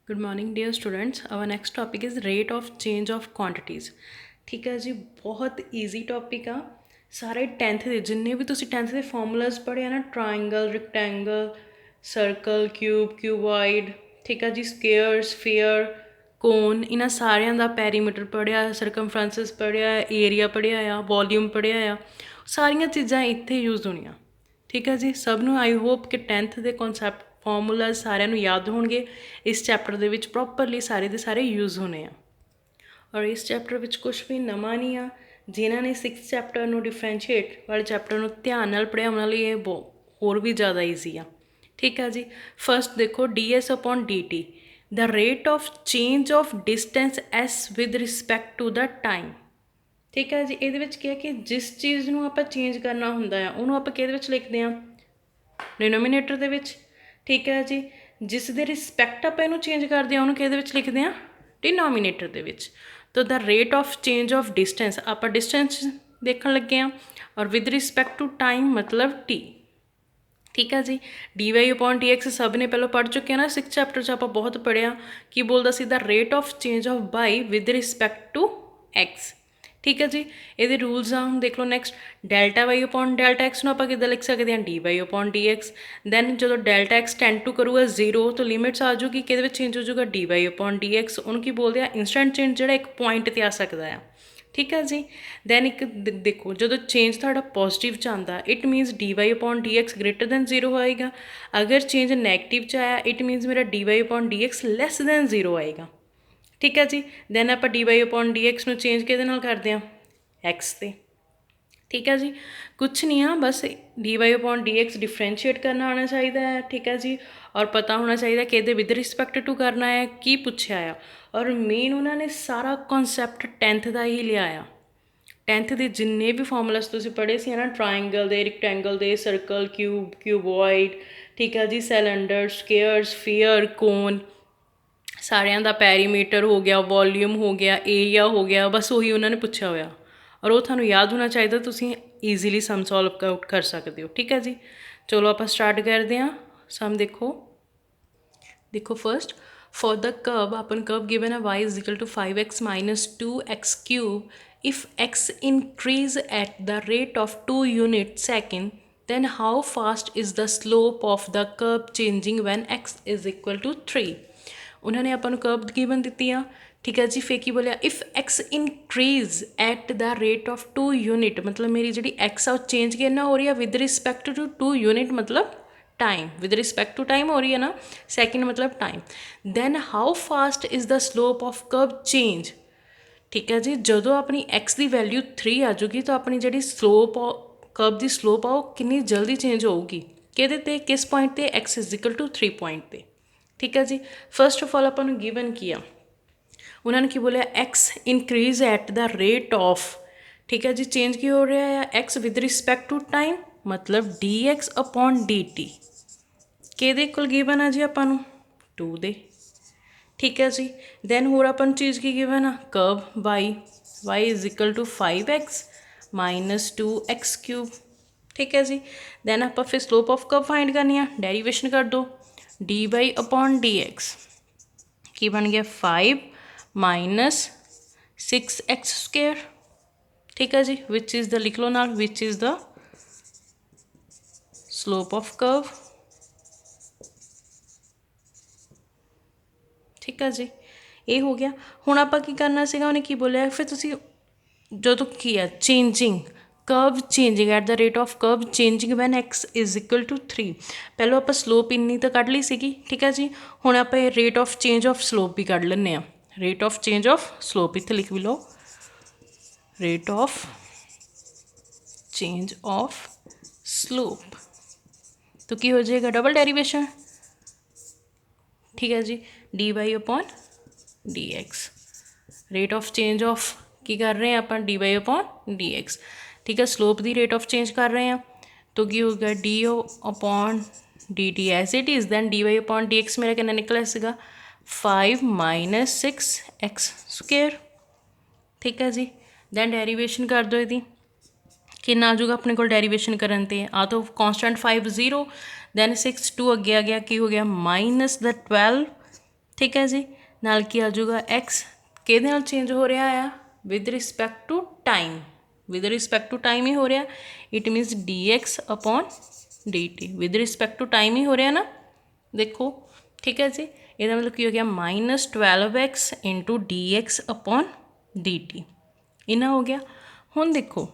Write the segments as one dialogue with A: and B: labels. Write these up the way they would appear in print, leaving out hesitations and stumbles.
A: Good morning dear students. Our next topic is rate of change of quantities. ठीक है जी, बहुत easy topic आ। सारे 10th ਦੇ ਜਿੰਨੇ ਵੀ ਤੁਸੀਂ 10th ਦੇ ਫਾਰਮੂਲਾਜ਼ ਪੜ੍ਹੇ ਆ ਨਾ, ਟਰਾਇੰਗਲ, ਰੈਕਟੈਂਗਲ, ਸਰਕਲ, ਕਿਊਬ, ਕਿਊਬਾਇਡ, ਠੀਕ ਆ ਜੀ, ਸਕੇਅਰ, ਸਫੀਅਰ, ਕੋਨ, ਇਹਨਾਂ ਸਾਰਿਆਂ ਦਾ ਪੈਰੀਮੀਟਰ ਪੜ੍ਹਿਆ, ਸਰਕਮਫਰੈਂਸਿਸ ਪੜ੍ਹਿਆ, ਏਰੀਆ ਪੜ੍ਹਿਆ ਆ, ਵੋਲੀਊਮ ਪੜ੍ਹਿਆ ਆ, ਸਾਰੀਆਂ ਚੀਜ਼ਾਂ ਇੱਥੇ ਯੂਜ਼ ਹੋਣੀਆਂ। ਠੀਕ ਹੈ ਜੀ, ਸਭ ਨੂੰ ਆਈ ਹੋਪ ਕਿ 10th ਦੇ ਕਨਸੈਪਟ ਫਾਰਮੂਲਾਜ਼ ਸਾਰਿਆਂ ਨੂੰ ਯਾਦ ਹੋਣਗੇ। ਇਸ ਚੈਪਟਰ ਦੇ ਵਿੱਚ ਪ੍ਰੋਪਰਲੀ ਸਾਰੇ ਦੇ ਸਾਰੇ ਯੂਜ਼ ਹੋਣੇ ਆ। ਔਰ ਇਸ ਚੈਪਟਰ ਵਿੱਚ ਕੁਛ ਵੀ ਨਵਾਂ ਨਹੀਂ ਆ। ਜਿਨ੍ਹਾਂ ਨੇ 6th ਚੈਪਟਰ ਨੂੰ ਡਿਫਰੈਂਸ਼ੀਏਟ ਵਾਲੇ ਚੈਪਟਰ ਨੂੰ ਧਿਆਨ ਨਾਲ ਪੜ੍ਹਿਆ ਉਹਨਾਂ ਲਈ ਇਹ ਹੋਰ ਵੀ ਜ਼ਿਆਦਾ ਈਜ਼ੀ ਆ। ਠੀਕ ਆ ਜੀ, ਫਸਟ ਦੇਖੋ ds/dt, the rate of change of distance s with respect to the time. ਠੀਕ ਹੈ ਜੀ, ਇਹਦੇ ਵਿੱਚ ਕੀ ਹੈ ਕਿ ਜਿਸ ਚੀਜ਼ ਨੂੰ ਆਪਾਂ ਚੇਂਜ ਕਰਨਾ ਹੁੰਦਾ ਆ ਉਹਨੂੰ ਆਪਾਂ ਕਿਹਦੇ ਵਿੱਚ ਲਿਖਦੇ ਹਾਂ? ਡਿਨੋਮੀਨੇਟਰ ਦੇ ਵਿੱਚ। ਠੀਕ ਹੈ ਜੀ, ਜਿਸ ਦੇ ਰਿਸਪੈਕਟ ਆਪਾਂ ਇਹਨੂੰ ਚੇਂਜ ਕਰਦੇ ਹਾਂ ਉਹਨੂੰ ਕਿਹਦੇ ਵਿੱਚ ਲਿਖਦੇ ਹਾਂ? ਡਿਨੋਮੀਨੇਟਰ ਦੇ ਵਿੱਚ। ਤਾਂ ਦਾ rate of change of distance, ਆਪਾਂ ਡਿਸਟੈਂਸ ਦੇਖਣ ਲੱਗੇ ਹਾਂ, ਔਰ ਵਿਦ ਰਿਸਪੈਕਟ ਟੂ ਟਾਈਮ ਮਤਲਬ ਟੀ। ਠੀਕ ਹੈ ਜੀ, dy/dx ਸਭ ਨੇ ਪਹਿਲਾਂ ਪੜ੍ਹ ਚੁੱਕੇ ਆ ਨਾ। 6th ਚੈਪਟਰ 'ਚ ਆਪਾਂ ਬਹੁਤ ਪੜ੍ਹਿਆ ਕੀ ਬੋਲਦਾ ਸੀ, ਦਾ rate of change of by with respect to x। ਠੀਕ ਹੈ ਜੀ, ਇਹਦੇ ਰੂਲਸ ਆ, ਹੁਣ ਦੇਖ ਲਓ। ਨੈਕਸਟ Δy/Δx ਨੂੰ ਆਪਾਂ ਕਿੱਦਾਂ ਲਿਖ ਸਕਦੇ ਹਾਂ? dy/dx। ਦੈਨ ਜਦੋਂ Δx ਟੈਂਡ ਟੂ ਕਰੂਗਾ 0 ਤਾਂ ਲਿਮਿਟਸ ਆ ਜੂਗੀ, ਕਿਹਦੇ ਵਿੱਚ ਚੇਂਜ ਹੋ ਜੂਗਾ? dy/dx। ਉਹਨੂੰ ਕੀ ਬੋਲਦੇ ਆ? ਇੰਸਟੈਂਟ ਚੇਂਜ, ਜਿਹੜਾ ਇੱਕ ਪੁਆਇੰਟ 'ਤੇ ਆ ਸਕਦਾ ਆ। ਠੀਕ ਹੈ ਜੀ, ਦੈਨ ਇੱਕ ਦੇਖੋ ਜਦੋਂ ਚੇਂਜ ਤੁਹਾਡਾ ਪੋਜ਼ੀਟਿਵ 'ਚ ਆਉਂਦਾ it means dy/dx greater then 0 ਆਏਗਾ। ਅਗਰ ਚੇਂਜ ਨੈਗੇਟਿਵ 'ਚ ਆਇਆ ਇਟ ਮੀਨਸ ਮੇਰਾ dy/dx ਲੈਸ ਦੈਨ 0 ਆਏਗਾ। ਠੀਕ ਹੈ ਜੀ, ਦੈਨ ਆਪਾਂ dy/dx ਨੂੰ ਚੇਂਜ ਕਿਹਦੇ ਨਾਲ ਕਰਦੇ ਹਾਂ? x 'ਤੇ। ਠੀਕ ਹੈ ਜੀ, ਕੁਛ ਨਹੀਂ ਆ, ਬਸ dy/dx ਡਿਫਰੈਂਸ਼ੀਏਟ ਕਰਨਾ ਆਉਣਾ ਚਾਹੀਦਾ ਹੈ। ਠੀਕ ਹੈ ਜੀ, ਔਰ ਪਤਾ ਹੋਣਾ ਚਾਹੀਦਾ ਕਿ ਇਹਦੇ ਵਿਦ ਰਿਸਪੈਕਟ ਟੂ ਕਰਨਾ ਹੈ, ਕੀ ਪੁੱਛਿਆ ਆ। ਔਰ ਮੇਨ ਉਹਨਾਂ ਨੇ ਸਾਰਾ ਕਨਸੈਪਟ 10th ਦਾ ਹੀ ਲਿਆ ਆ। 10th ਦੇ ਜਿੰਨੇ ਵੀ ਫਾਰਮੂਲਾਸ ਤੁਸੀਂ ਪੜ੍ਹੇ ਸੀ ਨਾ, ਟਰਾਇੰਗਲ ਦੇ, ਰੈਕਟੈਂਗਲ ਦੇ, ਸਰਕਲ, ਕਿਊਬ, ਕਿਊਬੋਇਡ, ਠੀਕ ਹੈ ਜੀ, ਸਿਲੰਡਰ, ਸਕੇਅਰ, ਸਫੀਅਰ, ਕੋਨ, ਸਾਰਿਆਂ ਦਾ ਪੈਰੀਮੀਟਰ ਹੋ ਗਿਆ, ਵੋਲੀਊਮ ਹੋ ਗਿਆ, ਏਰੀਆ ਹੋ ਗਿਆ, ਬਸ ਉਹੀ ਉਹਨਾਂ ਨੇ ਪੁੱਛਿਆ ਹੋਇਆ। ਔਰ ਉਹ ਤੁਹਾਨੂੰ ਯਾਦ ਹੋਣਾ ਚਾਹੀਦਾ, ਤੁਸੀਂ ਈਜ਼ੀਲੀ ਸਮ ਸੋਲਵ ਆਊਟ ਕਰ ਸਕਦੇ ਹੋ। ਠੀਕ ਹੈ ਜੀ, ਚਲੋ ਆਪਾਂ ਸਟਾਰਟ ਕਰਦੇ ਹਾਂ। ਸਮ ਦੇਖੋ first for the curve, upon curve given है y is equal to 5x minus 2x cube. If x increase at the rate of 2 units second, then how fast is the slope of the curve changing when x is equal to 3? उन्होंने अपन curve given ਦਿੱਤੀ ਆ। ठीक है जी, फिर की बोलिया if x increase at the rate of 2 unit, मतलब मेरी जी x आ चेंज कितना हो रही है विद रिस्पैक्ट टू 2 यूनिट, मतलब time, with respect to time हो रही है ना, सैकेंड मतलब time. Then how fast is the slope of curve change. ठीक है जी, जो अपनी x की वैल्यू 3 आ जूगी तो अपनी जी स्लोप कर्व की स्लोप आ कितनी जल्दी चेंज होगी, कि किस पॉइंट पर? x is equal to 3 point पर। ठीक है जी, फर्स्ट ऑफ ऑल अपन गिवन किया, उन्होंने की बोलिया x increase at the rate of. ठीक है जी, चेंज की हो रहा है x with respect to time, मतलब dx/dt ਕਿਹਦੇ ਕੋਲ ਗਿਵਨ ਆ ਜੀ ਆਪਾਂ ਨੂੰ? 2 ਦੇ। ਠੀਕ ਹੈ ਜੀ, ਦੈਨ ਹੋਰ ਆਪਾਂ ਨੂੰ ਚੀਜ਼ ਕੀ ਗਿਵਨ ਆ? Curve y is equal to 5x minus 2x cube. ਠੀਕ ਹੈ ਜੀ, ਦੈਨ ਆਪਾਂ ਫਿਰ ਸਲੋਪ ਆਫ ਕਰਵ ਫਾਈਂਡ ਕਰਨੀ ਆ, ਡੈਰੀਵੇਸ਼ਨ ਕਰ ਦਿਓ। dy/dx ਕੀ ਬਣ ਗਿਆ? 5 ਮਾਈਨਸ 6x ਸਕੁਏਅਰ। ਠੀਕ ਹੈ ਜੀ, ਵਿਚ ਇਜ਼ ਦਾ ਲਿਖ ਲਓ ਨਾਲ, ਵਿਚ ਇਜ਼ ਦਾ ਸਲੋਪ ਆਫ ਕਰਵ। ठीक है जी, ये हो गया। हुण आपां की करना सीगा, उन्हें की बोलिया फिर तुसीं जो की है changing curve changing at the rate of curve changing when x is equal to 3। पहलों आप स्लोप इन्नी तो कढ़ ली सीगी। ठीक है जी, हुण आप rate of change of slope भी कढ़ लैंदे आ। Rate of change of slope इत्थे लिख भी लो, rate of change of slope, तो की हो जाएगा? Double derivation. ठीक है जी, dy/dx rate of change of की कर रहे हैं आप? dy/dx। ठीक है, स्लोप की रेट ऑफ चेंज कर रहे हैं तो की होगा? d/dt as it is. Then dy/dx मेरा कितना निकला सीगा? 5 माइनस 6x स्क्वेयर। ठीक है जी, दैन डेरीवेशन कर दो यदि कितना आ जाऊगा अपने को डेरीवेशन करन ते? आ तो कॉन्स्टेंट 5 0, दैन 6 2 अगे आ गया, की हो गया? माइनस द 12 ठीक है जी। नाल की आ जाऊगा x किहदे नाल चेंज हो रहा आ with respect to time, with respect to time ही हो रहा, it means dx upon dt with respect to time ही हो रहा ना, देखो ठीक है जी। ਇਹਦਾ मतलब की हो गया -12x into dx upon dt, इन्ना हो गया। हुण देखो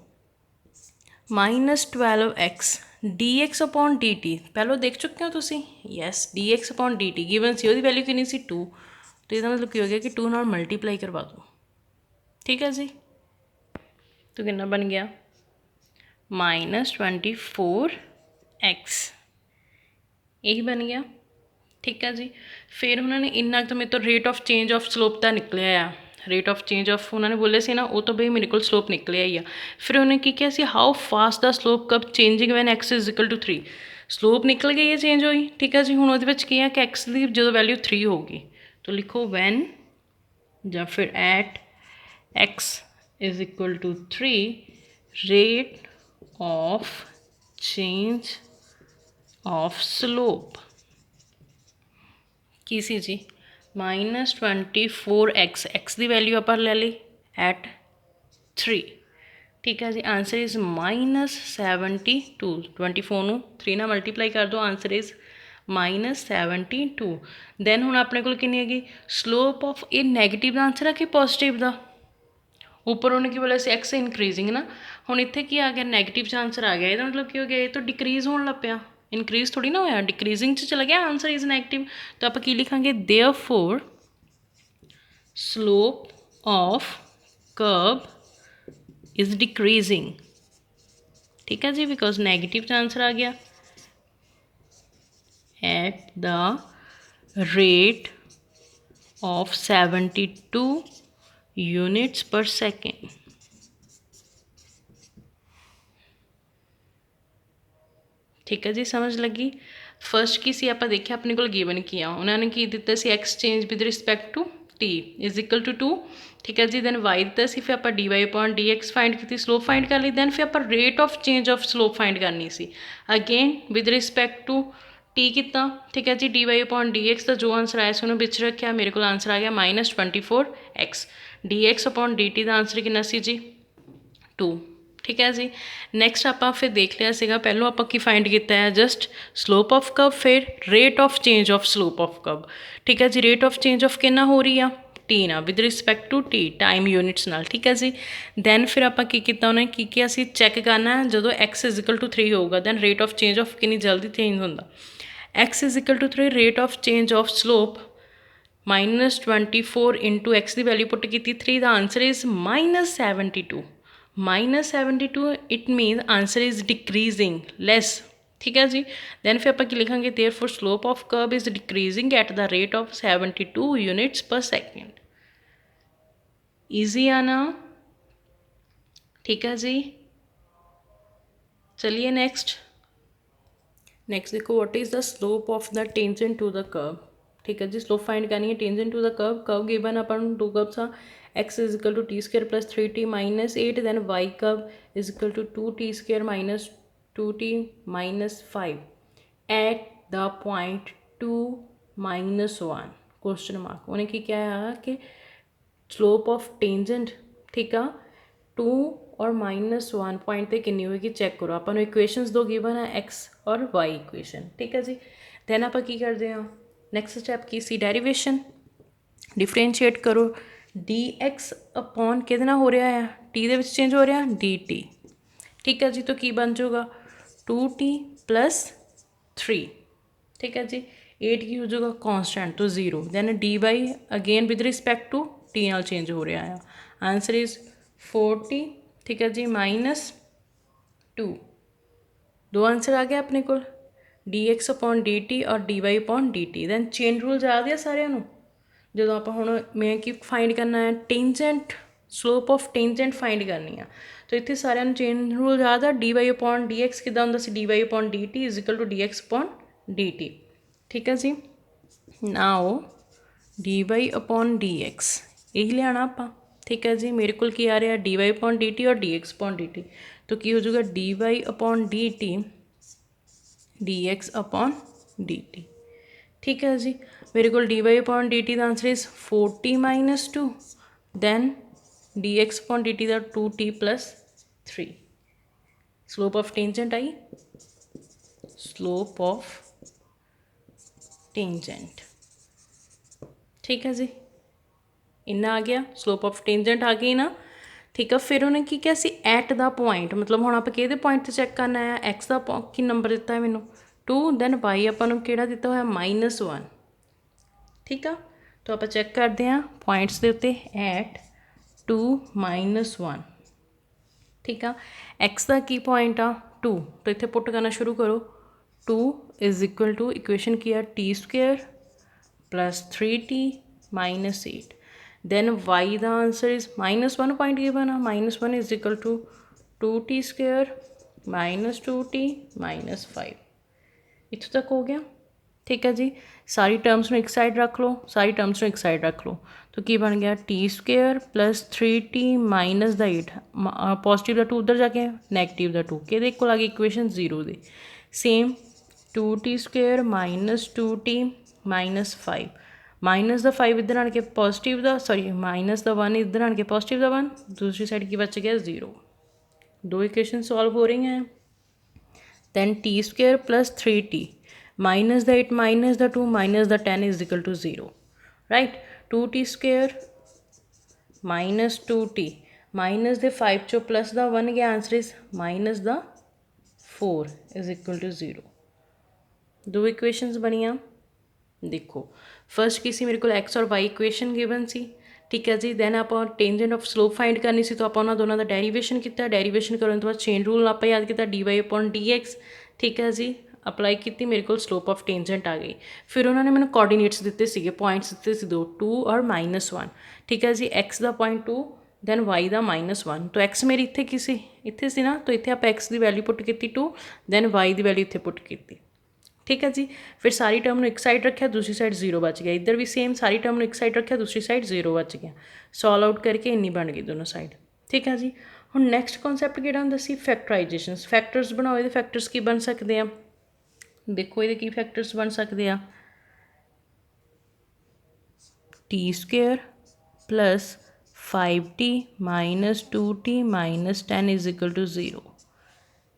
A: -12x dx अपॉन dt पहलों देख चुके हो तुसी, yes dx upon dt given सी ਉਹਦੀ वैल्यू कितनी सी 2, तो ਇਹਦਾ मतलब की हो गया कि 2 नाल मल्टीप्लाई करवा दो, ठीक है जी। तो कितना बन गया -24x, यही बन गया, ठीक है जी। फिर उन्होंने इन्ना तो मेरे तो rate of change of slope का निकलिया आ, रेट ऑफ चेंज ऑफ उन्होंने बोले से ना वो तो बई मेरे को स्लोप निकलिया ही आ। फिर उन्हें की किया सी हाउ फास्ट द स्लोप कब changing when x is equal to 3, slope निकल गई है चेंज हुई, ठीक है जी। हुण उहदे विच की है कि एक्स की जो वैल्यू 3 होगी तो लिखो वैन या फिर at x is equal to 3 rate of change of slope की सी जी -24x, एक्स की वैल्यू आप ले ली एट 3, ठीक है जी। आंसर इज़ -72, 24 ਨੂੰ 3 ਨਾਲ मल्टीप्लाई कर दो, आंसर इज़ -72। दैन हुण अपने कोल कितनी हैगी स्लोप ऑफ ये नैगेटिव का आंसर है कि पॉजिटिव का, ऊपर उन्हें की बोला से एक्स इनक्रीजिंग ना, हुण इत्थे की आ गया नैगेटिव च आंसर आ गया, ये मतलब की हो गया ये तो डिक्रीज होने लग पिया, इनक्रीज थोड़ी ना होया, डिक्रीजिंग च चला गया, आंसर इज़ नैगेटिव। तो आप की लिखांगे therefore slope of curve is decreasing, ठीक है जी, बिकॉज नैगेटिव च आंसर आ गया at the rate of 72 units पर सेकेंड। ठीक है जी, समझ लगी। फर्स्ट की सी आप देखिए अपने को गिवन किया उन्होंने की दिता सी x change with respect to t is equal to 2, ठीक है जी। दैन वाई दिता सी, फिर आप d Y upon D x find की स्लोप फाइंड कर ली, दैन फिर आप rate of change of slope find करनी सी again with respect to t किता, ठीक है जी। D Y upon D x का जो आंसर आया से उन्होंने बिच रखा, मेरे को आंसर आ गया -24x, D x upon d T का आंसर कितना सी जी 2, ठीक है जी। नैक्सट आप फिर देख लिया सीगा, पहलों आप की फाइंड किया है जस्ट स्लोप ऑफ कर्व, फिर rate of change of slope of curve, ठीक है जी। रेट ऑफ चेंज ऑफ कितना हो रही है टी ना with respect to t time units नाल, ठीक है जी। दैन फिर आप उन्हें की किया सी चैक करना है जो एक्स इज इक्वल टू 3 होगा, then rate of change of कितनी जल्दी चेंज होता, x is equal to 3 rate of change of slope -24 into x की वैल्यू पुट की 3 का answer is -72, -72 it mean answer is decreasing less, ठीक है जी। दैन फिर आप लिखांगे therefore slope of curve is decreasing at the rate of 72 units पर सेकेंड। ईजी आना, ठीक है जी। चलिए नेक्स्ट देखो what is the slope of the tangent to the curve, ठीक है जी। स्लोप फाइंड करनी है tangent to the curve, curve given अपन टू कर्व्स आ x is equal to t square plus 3t minus 8, then y curve is equal to 2t square minus 2t minus 5 at the point 2 -1 question mark. उन्हें की क्या है कि slope of tangent, ठीक है 2 और -1 पॉइंट पर कितनी होगी चैक करो, अपन इक्वेशनस दो गिवन है एक्स और वाई इक्वेशन, ठीक है जी। दैन आप की करते हैं नैक्सट स्टैप की सी डेरीवेशन, डिफरेंशिएट करो डी एक्स अपॉन कि हो रहा है टी दे विच चेंज हो रहा डी टी, ठीक है जी। तो की बन जाऊगा 2t प्लस 3, ठीक है जी। 8 की हो जाएगा कॉन्स्टेंट तो 0, then D y again with respect to t नाल चेंज हो रहा है, आंसर इज़ 40, ठीक है जी -2, दो आंसर आ गया अपने को d x upon d t और d Y upon d t. Then chain rule याद है सारिਆਂ ਨੂੰ, जो आप हूँ मैं की फाइंड करना है tangent slope of tangent find करनी है, तो इतने सारे चेन रूल याद है d Y upon D x कि d Y upon d t is equal to d x upon d t, ठीक है जी। Now d Y upon D x यही लिया आप, ठीक है जी। मेरे को आ रहा d Y upon d t और d x upon d t, तो की हो जाएगा d Y upon d t d x upon d t, ठीक है जी। मेरे को dy/dt का answer is 4t - 2, then dx/dt का 2t + 3। Slope of tangent I, slope of tangent, ठीक है जी। इन्ना आ गया, स्लोप ऑफ टेंजेंट आ गई ना, ठीक है। फिर उन्हें की किया सी एट द पॉइंट, मतलब हुण आपां किहदे पॉइंट ते चैक करना है, एक्स का की नंबर दिता है मैनू 2, दैन वाई आपां नूं किहड़ा दिता होया -1, ठीक आ। तो आप चैक करते हैं पॉइंट्स के उत्ते एट 2 - 1, ठीक आ। एक्स का की पॉइंट आ 2, तो इत्थे पुट करना शुरू करो। 2 = इक्वेशन की है t² + 3t - 8, दैन y का आंसर इज -1 पॉइंट गिवन आ, -1 = 2t² - 2t - 5। इत्थों तक हो गया, ठीक है जी। सारी टर्म्स में एक साइड रख लो, सारी टर्म्स में एक साइड रख लो, तो की बन गया t² + 3t - 8, पॉजिटिव का 2 उधर जाके नैगेटिव का 2 कि आ गई इक्वेशन 0 दे। सेम 2t² - 2t - 5, माइनस का 5 इधर आन के पॉजिटिव का, सॉरी माइनस का 1 इधर आन के पॉजिटिव का 1, दूसरी साइड की बच गया 0। दो इक्वेशन सॉल्व हो रही हैं। Then t² + 3t minus the 8 minus the 2 minus the 10 = 0, right. 2t² - 2t minus the 5 चो प्लस द 1 गया, आंसर इज माइनस द 4 = 0। दो इक्वेशनस बनिया, देखो फर्स्ट की सी मेरे को एक्स और वाई इक्वेशन गिवन सी, ठीक है जी। दैन आप टेंजेंट ऑफ स्लोप फाइंड करनी सी, तो आप उन्होंने दोनों का डेरीवेशन किया, डेरीवेशन करने तो बाद चेन रूल आप याद किया dy/dx, ठीक है जी। अप्लाई की, मेरे को स्लोप ऑफ टेंजेंट आ गई। फिर उन्होंने मैंने कोऑर्डिनेट्स दिते थे, पॉइंट्स दिते थे 2, 2 और -1, ठीक है जी। एक्स का पॉइंट 2, दैन वाई का -1, तो एक्स मेरी इत्थे की सी, इत्थे सी ना, तो इत्थे आप एक्स की वैल्यू पुट की 2, दैन वाई की वैल्यू इत्थे पुट की, ठीक है जी। फिर सारी टर्म एक साइड रखा, दूसरी साइड 0 बच गया, इधर भी सेम सारी टर्म एक साइड रखा, दूसरी साइड 0 बच गया। सॉल्व आउट करके इन्नी बन गई दोनों साइड, ठीक है जी। हुण नैक्सट कॉन्सैप्ट किहड़ा हुंदा सी, फैक्टराइजेशन। फैक्टर्स बनाओ, ये फैक्टर्स की बन सकते हैं, देखो ये की फैक्टर्स बन सकते हैं, t² + 5t - 2t - 10 = 0।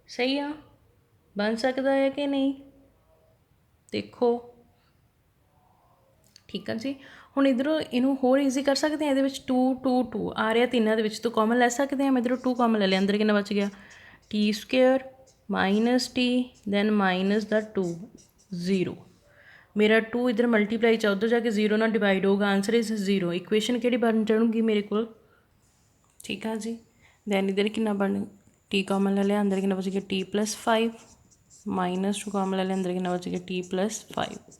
A: सही आ, बन सकता है कि नहीं, देखो, ठीक है जी। ਹੁਣ इधरों इनू होर ईजी कर सकते हैं, ये 2 2 2 आ रहा, तीनों के तो कॉमन ले सकते हैं, मैं इधरों 2 कॉमन ले लिया, अंदर कितना बच गया t² - t दैन -2 0। मेरा 2 इधर मल्टीप्लाई चा उधर जाके 0 ना डिवाइड होगा, आंसर इज 0। इक्वेशन कि बन जाऊगी मेरे को, ठीक है जी। दैन इधर कितना बन, t कॉमन ले लिया, अंदर कितना बच गया t + 5 -2 कॉमन ले लिया, अंदर कितना बच गया t + 5।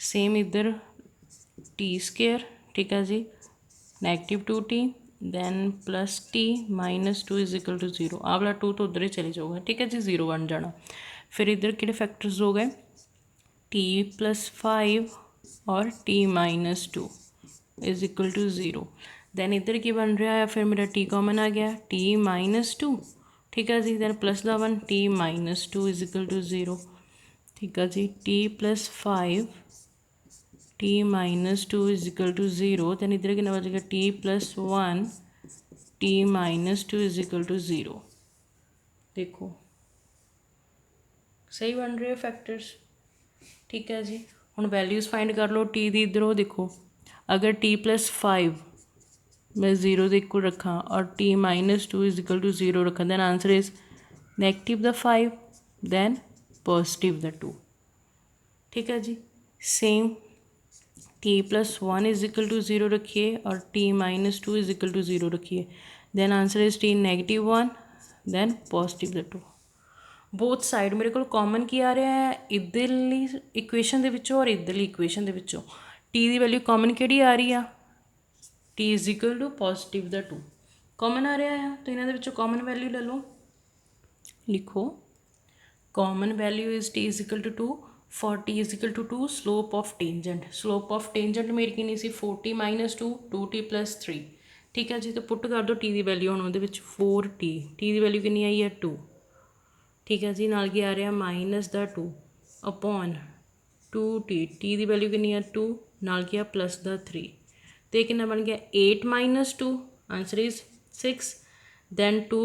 A: सेम इधर t², ठीक है जी, -2t दैन +t - 2 = 0। आ वाला 2 तो उधर ही चले जाऊगा, ठीक है जी, 0 बन जाना। फिर इधर कि फैक्टर्स हो गए t + 5 और t - 2 = 0। दैन इधर की बन रहा है, फिर मेरा t कॉमन आ गया, t - 2, ठीक है जी, दैन प्लस द 1 t - 2 = 0, ठीक है जी। t + 5 t - 2 = 0, दैन इधर कितना बच गया t + 1 t - 2 = 0। देखो सही बन रहे फैक्टर्स, ठीक है जी। हुण वैल्यूज़ फाइंड कर लो t दी, इधरों देखो, अगर t + 5 मैं 0 के इक्वल रखा और t - 2 = 0 रखा, दैन आंसर इज -5 दैन +2, ठीक है जी। सेम t + 1 = 0 रखिए और t - 2 = 0 रखिए, then answer is t -1 then +2। Both side मेरे को कॉमन की आ रहा है, इधरली इक्वेशन दे विचों और इधरली इक्वेशन दे विचों t की वैल्यू कॉमन किहड़ी आ रही है, t = +2 कॉमन आ रहा है, तो इन्हों के कॉमन वैल्यू ले लो, लिखो common value is t = 2, for t = 2 slope of tangent, slope of tangent मेरी कितनी सी 4t - 2 2t + 3, ठीक है जी। तो पुट कर दो t की वैल्यू, हम वो 4t, t की वैल्यू कितनी आई है 2, ठीक है जी। नाल की आ रहा -2 अपॉन 2t, t ਦੀ ਵੈਲਿਊ ਕਿੰਨੀ ਆ 2, ਨਾਲ ਕੀ ਆ ਪਲੱਸ ਦਾ 3, ਤੇ ਕਿੰਨਾ ਬਣ ਗਿਆ 8 minus 2, answer is 6, then 2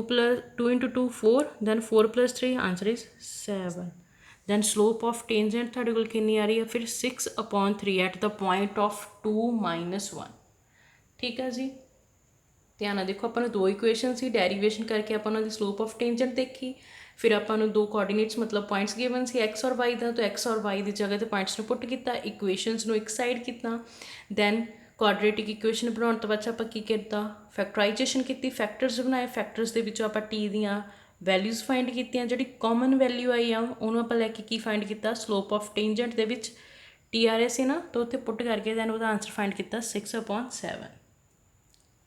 A: into 2 4, then 4 plus 3, answer is 7, then slope of tangent ਤੁਹਾਡੇ ਕੋਲ ਕਿੰਨੀ ਆ ਰਹੀ ਹੈ ਫਿਰ 6/3 at the point of 2 minus 1, ਠੀਕ ਹੈ ਜੀ। ਧਿਆਨ ਨਾਲ ਦੇਖੋ, ਆਪਾਂ ਨੂੰ ਦੋ ਇਕੁਏਸ਼ਨ ਸੀ, ਡੈਰੀਵੇਸ਼ਨ ਕਰਕੇ ਆਪਾਂ ਉਹਨਾਂ ਦੀ ਸਲੋਪ ਆਫ ਟੇਂਜੈਂਟ ਦੇਖੀ, ਫਿਰ ਆਪਾਂ ਨੂੰ ਦੋ ਕੋਆਰਡੀਨੇਟਸ ਮਤਲਬ ਪੁਆਇੰਟਸ ਗਿਵਨ ਸੀ ਐਕਸ ਔਰ ਵਾਈ ਦਾ, ਤਾਂ ਐਕਸ ਔਰ ਵਾਈ ਦੀ ਜਗ੍ਹਾ 'ਤੇ ਪੁਆਇੰਟਸ ਨੂੰ ਪੁੱਟ ਕੀਤਾ, ਇਕੁਏਸ਼ਨਸ ਨੂੰ ਇੱਕ ਸਾਈਡ ਕੀਤਾ, ਦੈਨ ਕੁਆਡਰੇਟਿਕ ਇਕੁਏਸ਼ਨ ਬਣਾਉਣ ਤੋਂ ਬਾਅਦ ਆਪਾਂ ਕੀ ਕੀਤਾ ਫੈਕਟਰਾਈਜੇਸ਼ਨ ਕੀਤੀ, ਫੈਕਟਰਸ ਬਣਾਏ, ਫੈਕਟਰਸ ਦੇ ਵਿੱਚੋਂ ਆਪਾਂ ਟੀ ਦੀਆਂ ਵੈਲਿਊਜ਼ ਫਾਈਂਡ ਕੀਤੀਆਂ, ਜਿਹੜੀ ਕਾਮਨ ਵੈਲਿਊ ਆਈ ਆ ਉਹਨੂੰ ਆਪਾਂ ਲੈ ਕੇ ਕੀ ਫਾਈਂਡ ਕੀਤਾ ਸਲੋਪ ਆਫ ਟੇਂਜੈਂਟ ਦੇ ਵਿੱਚ ਟੀ ਆ ਰਿਹਾ ਸੀ ਨਾ, ਤਾਂ ਉੱਥੇ ਪੁੱਟ ਕਰਕੇ ਦੈਨ ਉਹਦਾ ਆਂਸਰ ਫਾਈਂਡ ਕੀਤਾ 6/7,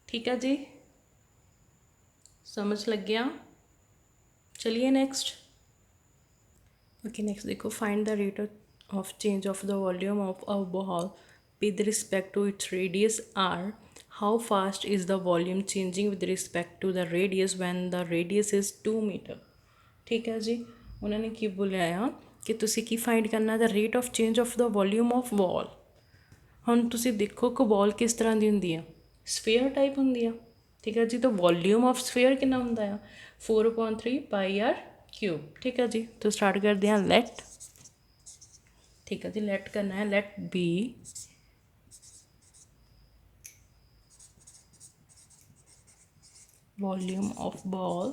A: ਠੀਕ ਹੈ ਜੀ, समझ लग गया। चलिए नेक्स्ट, ओके नेक्स्ट देखो, find the rate of change of the volume of a ball with respect to its radius r, how fast is the volume changing with respect to the radius when the radius is 2 meter, ठीक है जी। उन्होंने की बोलिया कि तुसी की find करना the rate of change of the volume of ball. हुण तुसी देखो कि बॉल किस तरह की होंदी है, स्फेयर टाइप होंदी है, ठीक है जी। तो वॉल्यूम ऑफ स्फेयर कितना होंदा है 4/3 पाई आर क्यूब, ठीक है जी। तो स्टार्ट करते हैं लेट, ठीक है जी, लेट करना है, let be volume of ball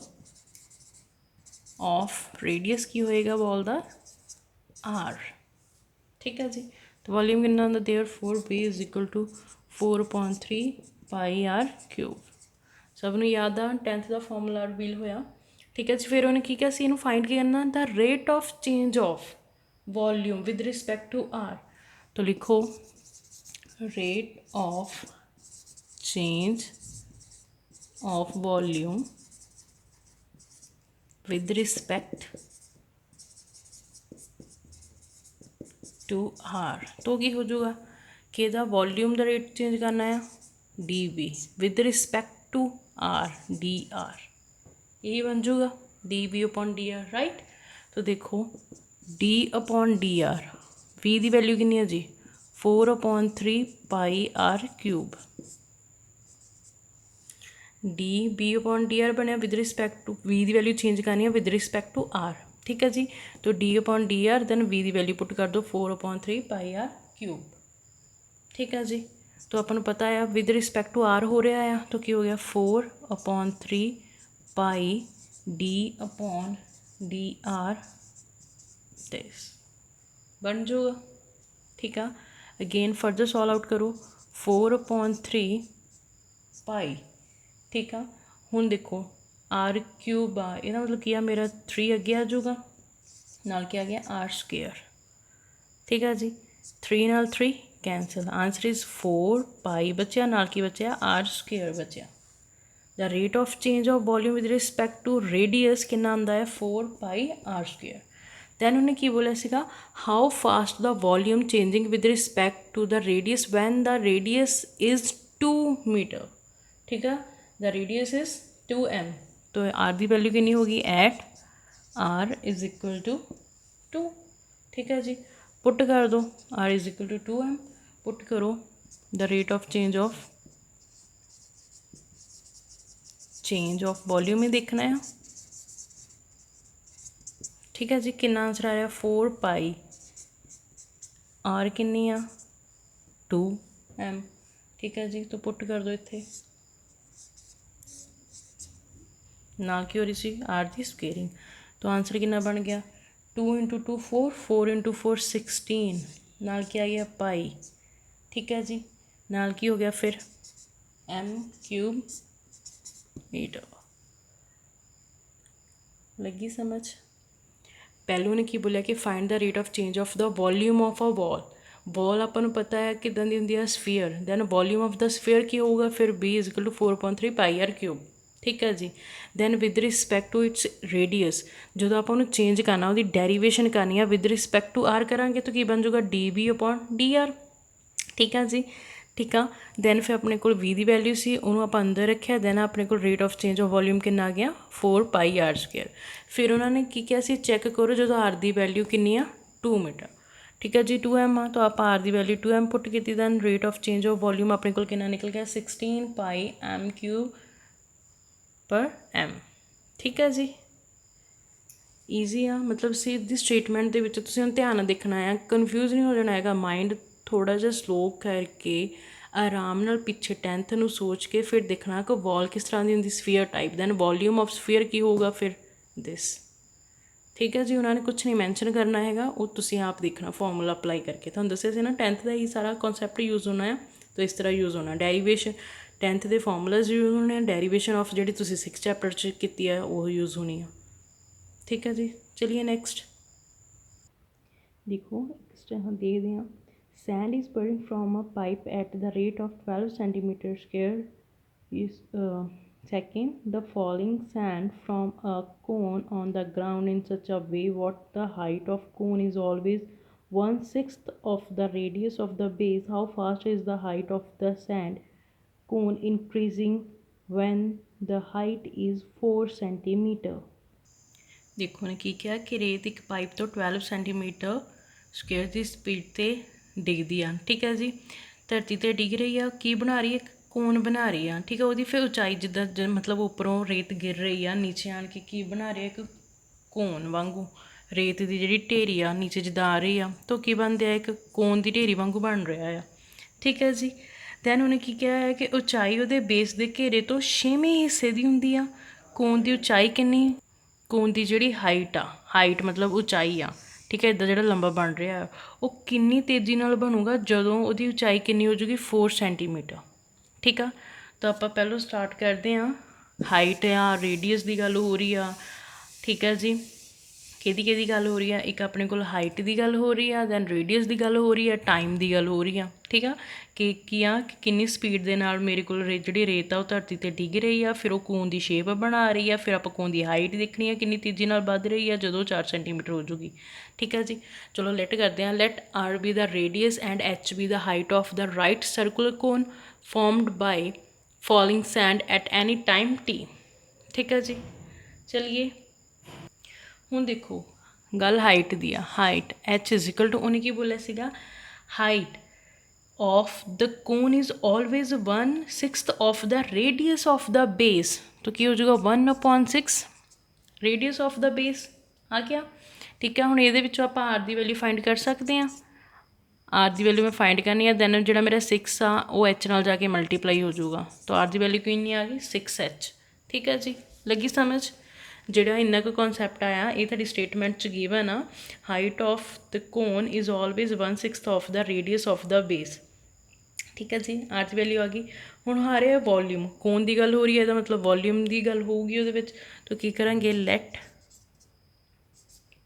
A: of radius की होएगा बॉल दा आर, ठीक है जी। तो वॉल्यूम कितना होंदा therefore B is equal to 4/3 pi r cube. सब नूं याद आ 10th का फॉर्मूला रिवील होया, ठीक है जी। फिर उन्हें की क्या सी इनू फाइंड करना the rate of change of volume with respect to r, तो लिखो rate of change of volume with respect to r, तो की हो जाएगा कि इहदा वॉल्यूम का रेट चेंज करना है d b with respect to r d r, यही बन जाऊगा d b upon d r, right. तो देखो d upon d r, v की वैल्यू कितनी है जी 4/3 pi r cube, d b upon d r बनया विद रिस्पैक्ट टू, वी की वैल्यू चेंज करनी है विद रिस्पैक्ट टू आर, ठीक है जी। तो d upon d r then v की वैल्यू पुट कर दो 4/3 पाई आर क्यूब, ठीक है जी। तो अपन पता है विद रिस्पैक्ट टू आर हो रहा है, तो की हो गया 4/3 pi d upon d r, this बन जाऊगा, ठीक है। अगेन फर्दर सॉल्व आउट करो 4/3 पाई, ठीक है। हुण देखो आर क्यूब आ, यदा मतलब क्या मेरा 3 अगे आ जाऊगा, नाल क्या आ गया आर स्क्वेयर, ठीक है जी। 3 नाल 3 कैंसल, आंसर इज़ 4 पाई बचा, नाल की बचा आर स्क्वेयर बचा। The rate of change of volume with respect to radius कितना आंदा है 4 पाई आर स्क्वेयर। दैन उन्हें की बोलिया सीगा how fast the volume changing with respect to the radius when the radius is 2 metre, ठीक है। द रेडियस इज़ 2m, तो आर की वैल्यू कितनी होगी at r is equal to 2, ठीक है जी। पुट कर दो r is equal to 2m, put करो the rate of change of volume ही देखना है, ठीक है जी। कितना आंसर आ रहा 4 पाई, आर किन्नी आ 2m, ठीक है जी। तो पुट कर दो इत्थे, ना की हो रही सी आर की स्क्वेयरिंग, तो आंसर कितना बन गया 2 × 2 4, 4 × 4 16, नाल क्या आ गया पाई, ठीक है जी। नाल की हो गया फिर m क्यूब मीटर, लगी समझ। पहलू ने की बोलिया कि find the rate of change of the volume of a ball, ball अपन को पता है किदां दी हुंदी है sphere, then volume of the sphere की होगा फिर b is equal to 4/3 pi r cube, ठीक है जी। Then with respect to its radius, जो आप चेंज करना वो डेरीवेशन करनी है विद रिस्पैक्ट टू आर करांगे तो की बन जाऊगा d b upon d r, ठीक है जी, ठीक है। दैन फिर अपने को वी की वैल्यू सी उन्होंने आप अंदर रखा, दैन अपने को rate of change of volume कितना आ गया 4 पाई आर स्क्वेयर। फिर उन्होंने की किया सी चैक करो जो आर की वैल्यू कितनी आ 2 मीटर, ठीक है जी 2m आ, तो आप आर की वैल्यू 2m पुट की, then rate of change of volume अपने को कितना निकल गया 16 पाई m3/m। ठीक है जी ईजी आ, मतलब सीधी स्टेटमेंट ਦੇ ਵਿੱਚ ਤੁਸੀਂ ਹੁਣ ਧਿਆਨ ਨਾਲ ਦੇਖਣਾ ਆ, ਕਨਫਿਊਜ਼ ਨਹੀਂ ਹੋ ਜਾਣਾ ਹੈਗਾ। ਮਾਈਂਡ ਥੋੜਾ ਜਿਹਾ ਸਲੋ ਕਰਕੇ ਆਰਾਮ ਨਾਲ ਪਿੱਛੇ 10th ਨੂੰ ਸੋਚ ਕੇ ਫਿਰ ਦੇਖਣਾ ਕਿ ਵॉल ਕਿਸ ਤਰ੍ਹਾਂ ਦੀ ਹੁੰਦੀ, sphere type, then volume of sphere ਕੀ ਹੋਊਗਾ ਫਿਰ ਦਿਸ। ਠੀਕ ਹੈ ਜੀ ਉਹਨਾਂ ਨੇ ਕੁਛ ਨਹੀਂ ਮੈਂਸ਼ਨ ਕਰਨਾ ਹੈਗਾ, ਉਹ ਤੁਸੀਂ ਆਪ ਦੇਖਣਾ ਫਾਰਮੂਲਾ ਅਪਲਾਈ ਕਰਕੇ। ਤੁਹਾਨੂੰ ਦੱਸਿਆ ਸੀ ਨਾ 10th ਦਾ ਹੀ ਸਾਰਾ ਕਨਸੈਪਟ ਯੂਜ਼ ਹੋਣਾ ਆ, ਤਾਂ ਇਸ ਤਰ੍ਹਾਂ ਯੂਜ਼ ਹੋਣਾ। ਡੈਰੀਵੇਸ਼ਨ 10th ਦੇ ਫਾਰਮੂਲਾਜ਼ ਯੂਜ਼ ਹੋਣੇ ਆ, ਡੈਰੀਵੇਸ਼ਨ ਆਫ ਜਿਹੜੀ ਤੁਸੀਂ 6th ਚੈਪਟਰ 'ਚ ਕੀਤੀ ਆ ਉਹ ਯੂਜ਼ ਹੋਣੀ ਆ। ठीक है जी चलिए नेक्स्ट देखो, नेक्स्ट हम देखते हैं। Sand is pouring from a pipe eight the rate of 12 centimetre square is second। the falling sand from a cone on the ground in such a way what the height of cone is always 1/6 of the radius of the base। how fast is the height of the sand cone increasing when the height is 4 centimeter। देखो ने की किया कि रेत एक pipe तो 12 centimetre square की speed से डिगदी आ। ठीक है जी धरती ते डिग रही है, की बना रही है, कोन बना रही है। ठीक है वो फिर उचाई जिदा मतलब उपरों रेत गिर रही है, नीचे आन के की बना रही है, एक कोन वांगू रेत की जी ढेरी आ नीचे जिदा आ रही है, तो की बन दिया एक कोन की ढेरी वांगू बन रहा है। ठीक है जी दैन उन्हें की किया है कि उचाई वो बेस के घेरे तो 6वें हिस्से की होंगी आ। कोन की उचाई कितनी, कोन की जी हाइट आ, हाइट मतलब उचाई आ। ठीक है इदा जो लंबा बन रहा है वो किन्नी तेज़ी नाल बनूगा जदों उहदी उचाई किन्नी हो जूगी 4 सेंटीमीटर। ठीक है तो आप पहलों स्टार्ट करते हैं, हाइट आ रेडियस की गल हो रही आ। ठीक है जी किहदी गल हो रही है, एक अपने कोल हाइट की गल हो रही है, दैन रेडियस की गल हो रही है, टाइम की गल हो रही है। ठीक है कि आ किन्नी स्पीड के नाल मेरे को जी रेत आ वो धरती ते डिग रही है, फिर वो कोन की शेप बना रही है, फिर आप कोन की हाइट देखनी है किन्नी तेज़ी नाल वध रही है जो 4 सेंटीमीटर हो जूगी। ठीक है जी चलो लेट करते हैं। Let r be the radius and h be the height of the right circular cone formed by falling sand at any time t. ठीक है जी चलिए ਹੁਣ देखो गल हाइट दी आ, height h is equal to उन्हें की बोलिया सीगा height of the cone is always 1/6 of the radius of the base. तो की हो जाएगा 1/6 रेडियस ऑफ द बेस आ गया। ठीक है हुण इहदे विचों आपां आर दी वैल्यू फाइंड कर सकते हैं। आर की वैल्यू मैं फाइंड करनी है, दैन जो मेरा 6 आ वो एच नाल जाके मल्टीप्लाई हो जाऊगा, तो आर की वैल्यू कितनी आ गई 6H। ठीक है जी लगी समझ। ਜਿਹੜਾ ਇੰਨਾ ਕੁ ਕਨਸੈਪਟ ਆਇਆ ਇਹ ਤੁਹਾਡੀ ਸਟੇਟਮੈਂਟ 'ਚ ਗਿਵਨ ਆ, height of the cone is always 1/6 of the radius of the base. ਠੀਕ ਹੈ ਜੀ ਆਰ ਦੀ ਵੈਲਿਊ ਆ ਗਈ। ਹੁਣ ਆ ਰਿਹਾ ਵੋਲਿਊਮ, ਕੋਨ ਦੀ ਗੱਲ ਹੋ ਰਹੀ ਹੈ ਇਹਦਾ ਮਤਲਬ ਵੋਲਿਊਮ ਦੀ ਗੱਲ ਹੋਊਗੀ ਉਹਦੇ ਵਿੱਚ, ਤਾਂ ਕੀ ਕਰਾਂਗੇ let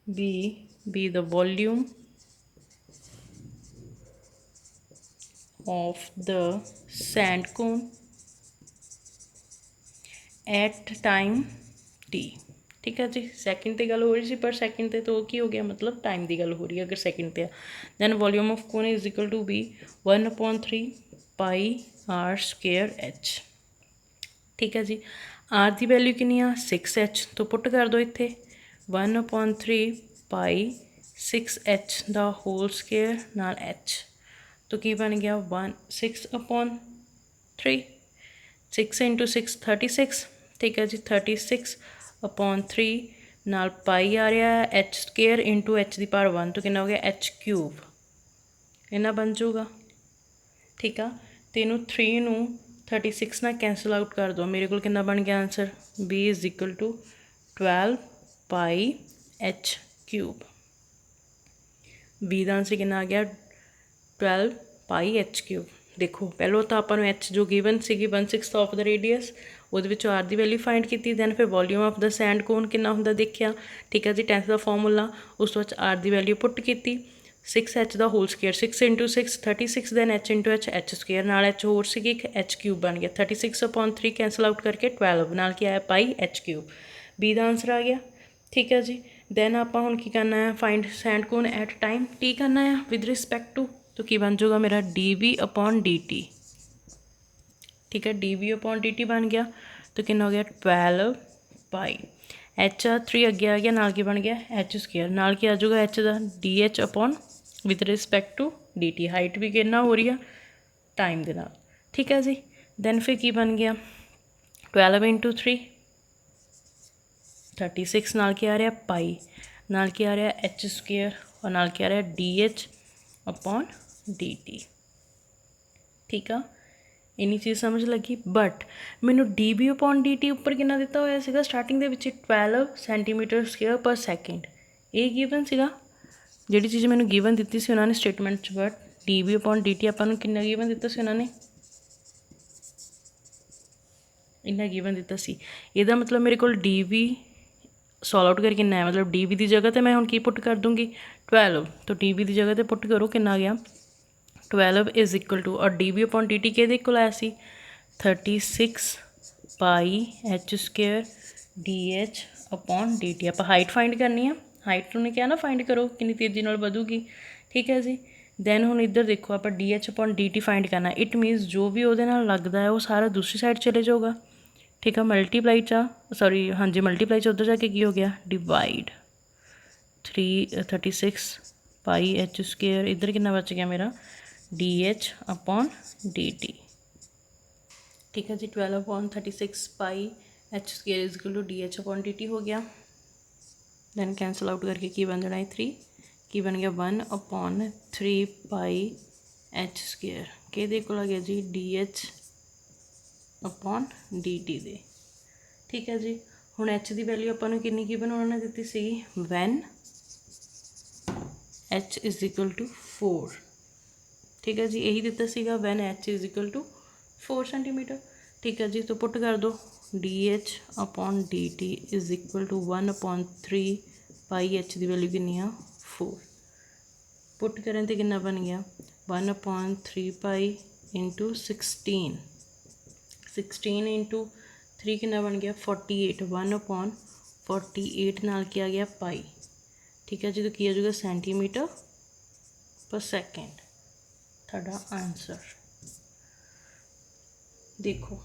A: be the volume of the sand cone at time t। ठीक है जी सैकेंड ते गल हो रही सी पर सैकेंड ते तो की हो गया मतलब टाइम की गल हो रही है अगर सैकेंड ते। Then volume of cone is equal to B 1/3 pi r square h. ठीक है जी आर की वैल्यू कितनी आ 6H, तो पुट कर दो इत्थे 1/3 पाई 6H द होल स्क्वेयर नाल H, तो की बन गया 6/3 6 × 6 36। ठीक है जी 36/3 नाल पाई आ रहा है H स्केयर इंटू H की पावर 1, तो कितना हो गया H³ इन्ना बन जाऊगा। ठीक है तो इनू 3 नू 36 ना कैंसल आउट कर दो, मेरे को कितना बन गया answer B is equal to 12 pi H³। B का आंसर कितना आ गया 12 पाई H³। देखो पहलों तो आपको H जो गिवन सी 1/6 ऑफ द रेडियस वो आर की वैल्यू फाइंड की, दैन फिर volume of the sand cone कितना होंगे देखा। ठीक है जी 10th का फॉर्मूला उस तो आर की वैल्यू पुट की 6H का whole square 6 × 6 36, then H × H square नाल H होर सी एक H³ बन गया 36/3 कैंसल आउट करके 12 नाल क्या है पाई H³। B का आंसर आ गया। ठीक है जी दैन आप हुण की करना है find sand cone at time T करना है विद रिस्पैक्ट टू, तो की बन जाऊगा मेरा dV/dt। ठीक है dV/dt बन गया, तो कितना हो गया 12 पाई H 3 अगे आ गया नाल की बन गया H स्केयर नाल की आ जाऊगा H का dH/dt। With respect to d t. Height ਵੀ ਕਿੰਨਾ ਹੋ ਰਹੀ ਆ ਟਾਈਮ ਦੇ ਨਾਲ, ਠੀਕ ਹੈ ਜੀ। ਦੈਨ ਫਿਰ ਕੀ ਬਣ ਗਿਆ 12 ਇੰਟੂ 3 36 ਨਾਲ ਕੀ ਆ ਰਿਹਾ ਪਾਈ, ਨਾਲ ਕੀ ਆ ਰਿਹਾ ਐਚ ਸਕੁਏਅਰ, ਔਰ ਨਾਲ ਕੀ ਆ ਰਿਹਾ D H upon D T. ਠੀਕ ਆ, ਇੰਨੀ ਚੀਜ਼ ਸਮਝ ਲੱਗੀ। ਬਟ ਮੈਨੂੰ D b upon D T ਉੱਪਰ ਕਿੰਨਾ ਦਿੱਤਾ ਹੋਇਆ ਸੀਗਾ ਸਟਾਰਟਿੰਗ ਦੇ ਵਿੱਚ 12 ਸੈਂਟੀਮੀਟਰ ਸਕੁਏਅਰ ਪਰ ਸੈਕਿੰਡ। ਇਹ ਗਿਵਨ ਸੀਗਾ, ਜਿਹੜੀ ਚੀਜ਼ ਮੈਨੂੰ ਗਿਵਨ ਦਿੱਤੀ ਸੀ ਉਹਨਾਂ ਨੇ ਸਟੇਟਮੈਂਟ 'ਚ। But D b upon D t ਆਪਾਂ ਨੂੰ ਕਿੰਨਾ ਗਿਵਨ ਦਿੱਤਾ ਸੀ ਉਹਨਾਂ ਨੇ, ਇੰਨਾ ਗਿਵਨ ਦਿੱਤਾ ਸੀ। ਇਹਦਾ ਮਤਲਬ ਮੇਰੇ ਕੋਲ ਡੀ ਵੀ ਸੋਲਵ ਆਊਟ ਕਰਕੇ ਕਿੰਨਾ ਹੈ, ਮਤਲਬ ਡੀ ਬੀ ਦੀ ਜਗ੍ਹਾ 'ਤੇ ਮੈਂ ਹੁਣ ਕੀ ਪੁੱਟ ਕਰ ਦੂੰਗੀ 12, ਤਾਂ ਡੀ ਬੀ ਦੀ ਜਗ੍ਹਾ 'ਤੇ ਪੁੱਟ ਕਰੋ ਕਿੰਨਾ ਆ ਗਿਆ 12 ਇਜ਼ ਇਕੁਅਲ ਟੂ, ਔਰ d b upon D t ਕਿਹਦੇ ਇਕੁਅਲ ਆਇਆ ਸੀ 36 pi H square d H upon D t. ਆਪਾਂ ਹਾਈਟ ਫਾਈਂਡ ਕਰਨੀ ਆ, ਹਾਈਟ ਨੂੰ ਕਿਹਾ ਨਾ ਫਾਈਂਡ ਕਰੋ ਕਿੰਨੀ ਤੇਜ਼ੀ ਨਾਲ ਵਧੂਗੀ, ਠੀਕ ਹੈ ਜੀ। ਦੈਨ ਹੁਣ ਇੱਧਰ ਦੇਖੋ ਆਪਾਂ D H upon D T find ਕਰਨਾ। ਇਟ ਮੀਨਸ ਜੋ ਵੀ ਉਹਦੇ ਨਾਲ ਲੱਗਦਾ ਹੈ ਉਹ ਸਾਰਾ ਦੂਸਰੀ ਸਾਈਡ ਚਲੇ ਜਾਊਗਾ, ਠੀਕ ਆ। ਮਲਟੀਪਲਾਈ 'ਚ ਸੌਰੀ ਹਾਂਜੀ ਮਲਟੀਪਲਾਈ 'ਚ ਉੱਧਰ ਜਾ ਕੇ ਕੀ ਹੋ ਗਿਆ ਡਿਵਾਈਡ 36 ਪਾਈ ਐਚ ਸਕੁਏਅਰ, ਇੱਧਰ ਕਿੰਨਾ ਬਚ ਗਿਆ ਮੇਰਾ D H upon D T, ਠੀਕ ਹੈ ਜੀ। 12 upon 36 pi H square is equal to D H upon D T ਹੋ ਗਿਆ। ਦੈਨ ਕੈਂਸਲ ਆਊਟ ਕਰਕੇ ਕੀ ਬਣ ਜਾਣਾ ਹੈ 3, ਕੀ ਬਣ ਗਿਆ 1 ਅਪੋਨ 3 ਪਾਈ ਐਚ ਸਕੁਏਅਰ, ਕਿਹਦੇ ਕੋਲ ਆ ਗਿਆ ਜੀ D H upon D T ਦੇ, ਠੀਕ ਹੈ ਜੀ। ਹੁਣ ਐਚ ਦੀ ਵੈਲਿਊ ਆਪਾਂ ਨੂੰ ਕਿੰਨੀ ਗਿਵਨ ਉਹਨਾਂ ਨੇ ਦਿੱਤੀ ਸੀਗੀ when H is equal to 4, ਠੀਕ ਹੈ ਜੀ। ਇਹੀ ਦਿੱਤਾ ਸੀਗਾ when H is equal to 4 centimetre, ਠੀਕ ਹੈ ਜੀ। ਤਾਂ ਪੁੱਟ ਕਰ ਦਿਓ D H upon D T is equal to 1 upon 3 pi H ਦੀ ਵੈਲਿਊ ਕਿੰਨੀ ਆ 4, ਪੁੱਟ ਕਰਨ 'ਤੇ ਕਿੰਨਾ ਬਣ ਗਿਆ 1 ਅਪੋਨ 3 ਪਾਈ ਇੰਟੂ 16 ਇੰਟੂ 3 ਕਿੰਨਾ ਬਣ ਗਿਆ 48, 1 ਅਪੋਨ 48 ਨਾਲ ਕੀ ਆ ਗਿਆ ਪਾਈ, ਠੀਕ ਹੈ ਜੀ। ਤਾਂ ਕੀ ਆ ਜਾਊਗਾ ਸੈਂਟੀਮੀਟਰ ਪਰ ਸੈਕਿੰਡ, ਤੁਹਾਡਾ ਆਨਸਰ। ਦੇਖੋ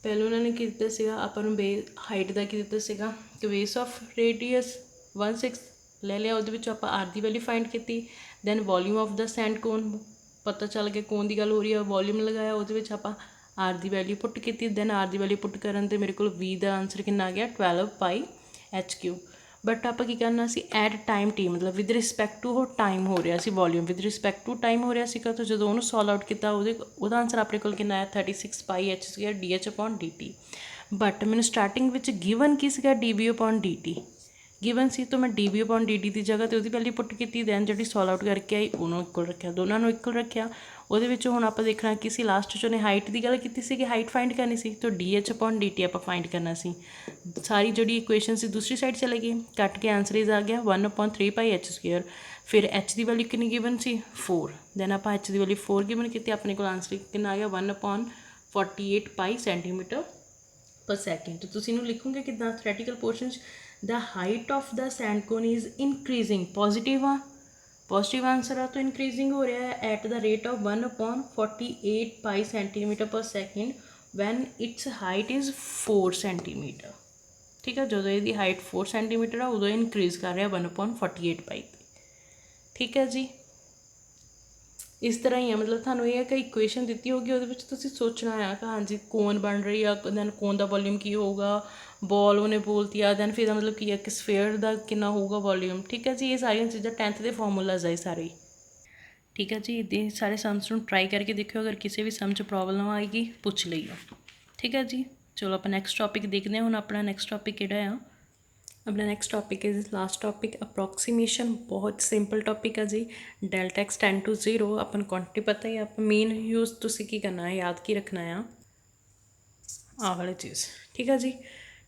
A: ਪਹਿਲਾਂ ਉਹਨਾਂ ਨੇ ਕੀ ਦਿੱਤਾ ਸੀਗਾ ਆਪਾਂ ਨੂੰ ਹਾਈਟ ਦਾ ਕੀ ਦਿੱਤਾ ਸੀਗਾ ਕਿ ਬੇਸ ਆਫ ਰੇਡੀਅਸ 16 ਲੈ ਲਿਆ, ਉਹਦੇ ਵਿੱਚ ਆਪਾਂ ਆਰ ਦੀ ਵੈਲਿਊ ਫਾਈਂਡ ਕੀਤੀ। Then volume of the sand cone ਪਤਾ ਚੱਲ ਗਿਆ, ਕੋਨ ਦੀ ਗੱਲ ਹੋ ਰਹੀ ਹੈ, ਵੋਲਿਊਮ ਲਗਾਇਆ, ਉਹਦੇ ਵਿੱਚ ਆਪਾਂ ਆਰ ਦੀ ਵੈਲਿਊ ਪੁੱਟ ਕੀਤੀ। ਦੈਨ ਆਰ ਦੀ ਵੈਲਿਊ ਪੁੱਟ ਕਰਨ 'ਤੇ ਮੇਰੇ ਕੋਲ ਵੀ ਦਾ ਆਨਸਰ ਕਿੰਨਾ ਆ ਗਿਆ 12 ਪਾਈ ਐਚ ਕਿਊ। ਬਟ ਆਪਾਂ ਕੀ ਕਰਨਾ ਸੀ ਐਟ ਟਾਈਮ ਟੀ, ਮਤਲਬ ਵਿਦ ਰਿਸਪੈਕਟ ਟੂ ਉਹ ਟਾਈਮ ਹੋ ਰਿਹਾ ਸੀ, volume with respect to time ਹੋ ਰਿਹਾ ਸੀਗਾ। ਤਾਂ ਜਦੋਂ ਉਹਨੂੰ ਸੋਲਵ ਆਊਟ ਕੀਤਾ ਉਹਦਾ ਆਨਸਰ ਆਪਣੇ ਕੋਲ ਕਿੰਨਾ ਆਇਆ 36 ਪਾਈ ਐਚ ਸੀਗਾ d H upon D t. But ਮੈਨੂੰ ਸਟਾਰਟਿੰਗ ਵਿੱਚ ਗਿਵਨ ਕੀ ਸੀਗਾ d b upon D t given ਸੀ, ਤਾਂ ਮੈਂ d b upon D t ਦੀ ਜਗ੍ਹਾ 'ਤੇ ਉਹਦੀ ਵੈਲਿਊ ਪੁੱਟ ਕੀਤੀ। ਦੈਨ ਜਿਹੜੀ ਸੋਲਵ ਆਊਟ ਕਰਕੇ ਆਈ ਉਹਨੂੰ ਇਕੁਅਲ ਰੱਖਿਆ, ਦੋਨਾਂ ਨੂੰ ਇਕੁਅਲ ਰੱਖਿਆ। ਉਹਦੇ ਵਿੱਚ ਹੁਣ ਆਪਾਂ ਦੇਖਣਾ ਕਿ ਸੀ ਲਾਸਟ 'ਚ ਉਹਨੇ ਹਾਈਟ ਦੀ ਗੱਲ ਕੀਤੀ ਸੀ ਕਿ ਹਾਈਟ ਫਾਈਂਡ ਕਰਨੀ ਸੀ, ਤਾਂ D H upon D t ਆਪਾਂ ਫਾਈਂਡ ਕਰਨਾ ਸੀ। ਸਾਰੀ ਜਿਹੜੀ ਇਕੁਏਸ਼ਨ ਸੀ ਦੂਸਰੀ ਸਾਈਡ ਚਲੇ ਗਈ, ਕੱਟ ਕੇ ਆਨਸਰ ਇਜ਼ ਆ ਗਿਆ 1 ਅਪੋਨ 3 ਪਾਈ ਐਚ ਸਕੁਏਅਰ। ਫਿਰ ਐਚ ਦੀ ਵੈਲਿਊ ਕਿੰਨੀ ਗਿਵਨ ਸੀ 4, ਦੈਨ ਆਪਾਂ ਐਚ ਦੀ ਵੈਲਿਊ 4 ਗਿਵਨ ਕੀਤੀ, ਆਪਣੇ ਕੋਲ ਆਨਸਰ ਕਿੰਨਾ ਆ ਗਿਆ 1 upon 48 pi centimetre per second. ਤਾਂ ਤੁਸੀਂ ਇਹਨੂੰ ਲਿਖੋਗੇ ਕਿੱਦਾਂ ਥਿਓਰੈਟੀਕਲ ਪੋਰਸ਼ਨ 'ਚ the height of the sand cone is increasing, positive ਆ, ਪੋਜ਼ੀਟਿਵ ਆਨਸਰ ਆ, ਤਾਂ ਇਨਕਰੀਜ਼ਿੰਗ ਹੋ ਰਿਹਾ ਹੈ at the rate of 1 upon 48 pi centimetre per second when its height is 4 centimetre, ਠੀਕ ਹੈ। ਜਦੋਂ ਇਹਦੀ ਹਾਈਟ 4 ਸੈਂਟੀਮੀਟਰ ਆ ਉਦੋਂ ਇਨਕਰੀਜ਼ ਕਰ ਰਿਹਾ 1 ਅਪੋਨ 48 ਪਾਈ, ਠੀਕ ਹੈ ਜੀ। ਇਸ ਤਰ੍ਹਾਂ ਹੀ ਆ, ਮਤਲਬ ਤੁਹਾਨੂੰ ਇਹ ਹੈ ਕਿ ਇਕੁਏਸ਼ਨ ਦਿੱਤੀ ਹੋਊਗੀ, ਉਹਦੇ ਵਿੱਚ ਤੁਸੀਂ ਸੋਚਣਾ ਆ ਕਿ ਹਾਂਜੀ ਕੋਨ ਬਣ ਰਹੀ ਆ, ਦੈਨ ਕੋਨ ਦਾ ਵੋਲਿਊਮ ਕੀ ਹੋਊਗਾ, ਬੋਲ ਉਹਨੇ ਬੋਲਤੀ ਆ, ਦੈਨ ਫਿਰ ਇਹਦਾ ਮਤਲਬ ਕੀ ਹੈ ਕਿ ਸਫੇਅਰ ਦਾ ਕਿੰਨਾ ਹੋਊਗਾ ਵੋਲਿਊਮ, ਠੀਕ ਹੈ ਜੀ। ਇਹ ਸਾਰੀਆਂ ਚੀਜ਼ਾਂ 10th ਦੇ ਫਾਰਮੂਲਾਜ਼ ਆ ਸਾਰੇ, ਠੀਕ ਹੈ ਜੀ। ਇਹਦੇ ਸਾਰੇ ਸਮਸ ਨੂੰ ਟਰਾਈ ਕਰਕੇ ਦੇਖਿਓ, ਅਗਰ ਕਿਸੇ ਵੀ ਸਮ 'ਚ ਪ੍ਰੋਬਲਮ ਆਏਗੀ ਪੁੱਛ ਲਈਓ, ਠੀਕ ਹੈ ਜੀ। ਚਲੋ ਆਪਾਂ ਨੈਕਸਟ ਟੋਪਿਕ ਦੇਖਦੇ ਹਾਂ। ਹੁਣ ਆਪਣਾ ਨੈਕਸਟ ਟੋਪਿਕ ਕਿਹੜਾ ਆ, ਆਪਣਾ next topic is last topic ਅਪਰੋਕਸੀਮੇਸ਼ਨ। ਬਹੁਤ ਸਿੰਪਲ ਟੋਪਿਕ ਆ ਜੀ। ਡੈਲਟਾ ਐਕਸ 10 to 0 ਆਪਾਂ ਨੂੰ ਕੁਆਂਟੀਟੀ ਪਤਾ ਹੀ, ਆਪਾਂ ਮੇਨ ਯੂਜ਼ ਤੁਸੀਂ ਕੀ ਕਰਨਾ ਹੈ ਯਾਦ ਕੀ ਰੱਖਣਾ ਆ ਆਹ ਵਾਲੀ ਚੀਜ਼, ਠੀਕ ਹੈ ਜੀ।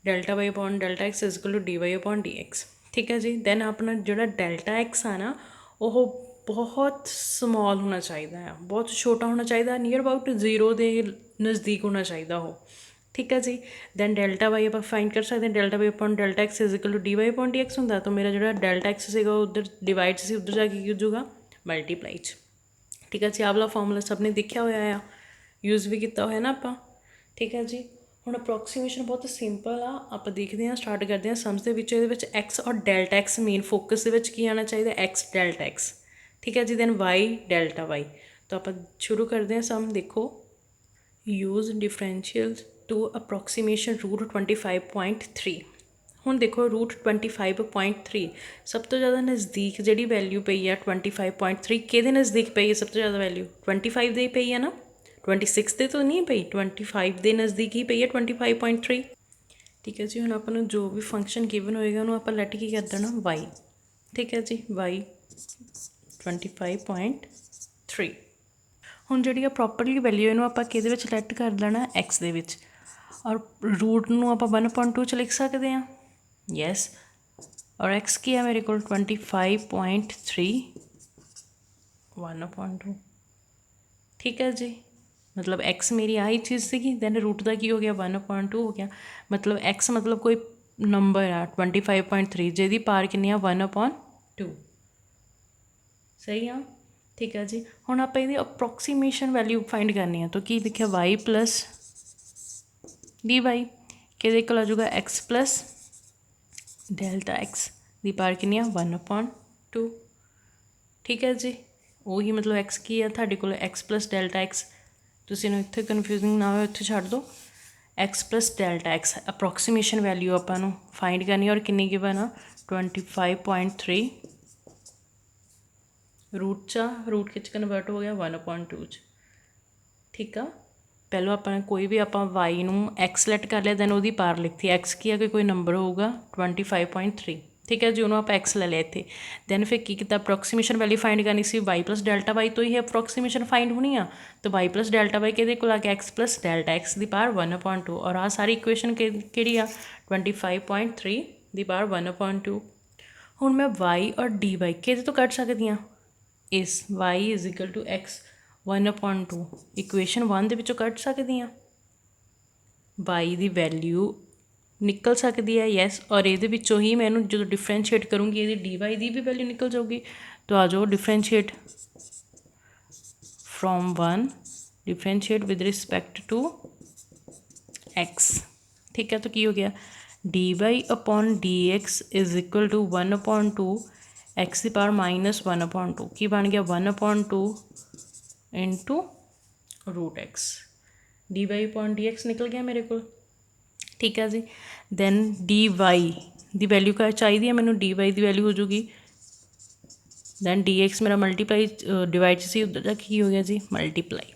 A: Delta Y upon delta X is equal to D Y upon D X, ਠੀਕ ਹੈ ਜੀ। ਦੈਨ ਆਪਣਾ ਜਿਹੜਾ ਡੈਲਟਾ ਐਕਸ ਆ ਨਾ ਉਹ ਬਹੁਤ ਸਮੋਲ ਹੋਣਾ ਚਾਹੀਦਾ ਆ, ਬਹੁਤ ਛੋਟਾ ਹੋਣਾ ਚਾਹੀਦਾ, ਨੀਅਰ ਅਬਾਊਟ 0 ਦੇ ਨਜ਼ਦੀਕ ਹੋਣਾ ਚਾਹੀਦਾ ਉਹ, ਠੀਕ ਹੈ ਜੀ। ਦੈਨ ਡੈਲਟਾ ਵਾਈ ਆਪਾਂ ਫਾਈਂਡ ਕਰ ਸਕਦੇ ਹਾਂ, delta Y upon delta X is equal to D Y upon D X ਹੁੰਦਾ। ਤਾਂ ਮੇਰਾ ਜਿਹੜਾ ਡੈਲਟਾ ਐਕਸ ਸੀਗਾ ਉੱਧਰ ਡਿਵਾਈਡ ਸੀ, ਉੱਧਰ ਜਾ ਕੇ ਕੀ ਹੋ ਜਾਊਗਾ ਮਲਟੀਪਲਾਈ 'ਚ, ਠੀਕ ਹੈ ਜੀ। ਆਹ ਵਾਲਾ ਫਾਰਮੂਲਾ ਸਭ ਨੇ ਦੇਖਿਆ ਹੋਇਆ ਆ, ਯੂਜ਼ ਵੀ ਕੀਤਾ ਹੋਇਆ ਨਾ ਆਪਾਂ, ਠੀਕ ਹੈ ਜੀ। ਹੁਣ ਅਪਰੋਕਸੀਮੇਸ਼ਨ ਬਹੁਤ ਸਿੰਪਲ ਆ, ਆਪਾਂ ਦੇਖਦੇ ਹਾਂ ਸਟਾਰਟ ਕਰਦੇ ਹਾਂ ਸਮਸ ਦੇ ਵਿੱਚ। ਇਹਦੇ ਵਿੱਚ ਐਕਸ ਔਰ ਡੈਲਟਾ ਐਕਸ ਮੇਨ ਫੋਕਸ ਦੇ ਵਿੱਚ ਕੀ ਆਉਣਾ ਚਾਹੀਦਾ, ਐਕਸ ਡੈਲਟਾ ਐਕਸ, ठीक है जी। दैन वाई डेल्टा वाई, तो आप शुरू करते हैं सम। देखो, use differential to approximation root 25.3। ਹੁਣ ਦੇਖੋ रूट 25.3 ਸਭ ਤੋਂ ਜ਼ਿਆਦਾ ਨਜ਼ਦੀਕ ਜਿਹੜੀ ਵੈਲਿਊ ਪਈ ਆ 25.3 ਕਿਹਦੇ ਨਜ਼ਦੀਕ ਪਈ ਹੈ ਸਭ ਤੋਂ ਜ਼ਿਆਦਾ ਵੈਲਿਊ 25 ਦੇ ਪਈ ਆ ਨਾ, 26 ਦੇ ਤਾਂ ਨਹੀਂ ਪਈ, 25 ਦੇ ਨਜ਼ਦੀਕ ਹੀ ਪਈ ਹੈ 25.3। ਠੀਕ ਹੈ ਜੀ। ਹੁਣ ਆਪਾਂ ਨੂੰ ਜੋ ਵੀ ਫੰਕਸ਼ਨ ਗਿਵਨ ਹੋਏਗਾ ਉਹਨੂੰ ਆਪਾਂ ਲੈਟ ਕੀ ਕਰ ਦੇਣਾ ਵਾਈ। ਠੀਕ ਹੈ ਜੀ, ਵਾਈ 25.3। ਹੁਣ ਜਿਹੜੀ ਆ ਪ੍ਰੋਪਰਲੀ ਵੈਲਿਊ ਇਹਨੂੰ ਆਪਾਂ ਕਿਹਦੇ ਵਿੱਚ ਲੈਟ ਕਰ ਲੈਣਾ ਐਕਸ ਦੇ ਵਿੱਚ, ਔਰ रूट ਨੂੰ ਆਪਾਂ 1/2 'ਚ ਲਿਖ ਸਕਦੇ ਹਾਂ। यस, और x की है मेरे को 25.3 1/2। ठीक है जी, मतलब x मेरी आई चीज़ सी, दैन रूट का की हो गया 1/2 हो गया। मतलब x मतलब कोई नंबर आ 25.3 जिहदी पार कितनी आ 1/2। सही आ, ठीक है जी। हुण आपां इहदी अप्रॉक्सीमेशन वैल्यू फाइंड करनी है, तो की लिखिया y प्लस डी वाई कि आ जाऊगा x प्लस डेल्टा एक्स दी पार कितनी 1/2। ठीक है जी, ਉਹੀ मतलब एक्स की है ਤੁਹਾਡੇ ਕੋਲ एक्स प्लस डेल्टा एक्स, ਤੁਸੀਂ ਇਹਨੂੰ ਇੱਥੇ ਕਨਫਿਊਜ਼ਿੰਗ ਨਾ ਹੋਵੇ ਇੱਥੇ ਛੱਡ ਦਿਓ। X plus delta x approximation value ਆਪਾਂ ਨੂੰ फाइंड करनी, और कितनी गिवन आ 25.3 रूट चा रूट किच कन्वर्ट हो गया 1/2 च। ठीक आ, पहलों अपने कोई भी आप वाई नू एक्स लैट कर लिया, दैन वो पार लिखती एक्स की है कि कोई नंबर होगा 25.3। ठीक है जी, उन्होंने आप एक्स ले लिया इतने। दैन फिर की किया अप्रॉक्सीमेशन वैल्यू फाइंड करनी सी वाई प्लस डेल्टा वाई, तो ही अप्रॉक्सीमेशन फाइंड होनी आ। तो वाई प्लस डेल्टा वाई कि आ गया एक्स प्लस डेल्टा एक्स दी पार 1/2, और आ सारी इक्वेशन कि 25.3 दी पार 1/2। हुण मैं वाई और डी वाई कि तो कट सकती हाँ, इस Y is equal to X 1/2 equation 1 ਦੇ ਵਿੱਚੋਂ ਕੱਢ ਸਕਦੀ ਹਾਂ। y ਦੀ ਵੈਲਿਊ ਨਿਕਲ ਸਕਦੀ ਹੈ, ਯੈਸ, ਔਰ ਇਹਦੇ ਵਿੱਚੋਂ ਹੀ ਮੈਂ ਇਹਨੂੰ ਜਦੋਂ ਡਿਫਰੈਂਸ਼ੀਏਟ ਕਰੂੰਗੀ ਇਹਦੀ dy ਦੀ ਵੀ ਵੈਲਿਊ ਨਿਕਲ ਜਾਊਗੀ। तो आ जाओ differentiate from 1 differentiate with respect to x। ठीक है, तो की हो गया dy upon dx is equal to 1/2 x की पावर माइनस 1/2 की बन गया 1/2 into root X. D Y upon D X निकल गया मेरे को। ठीक है जी, दैन डी वाई की वैल्यू क्या चाहिए मैंने, डी वाई की वैल्यू हो जूगी, दैन डी एक्स मेरा मल्टीप्लाई डिवाइड से उधर तक ही हो गया जी मल्टीप्लाई,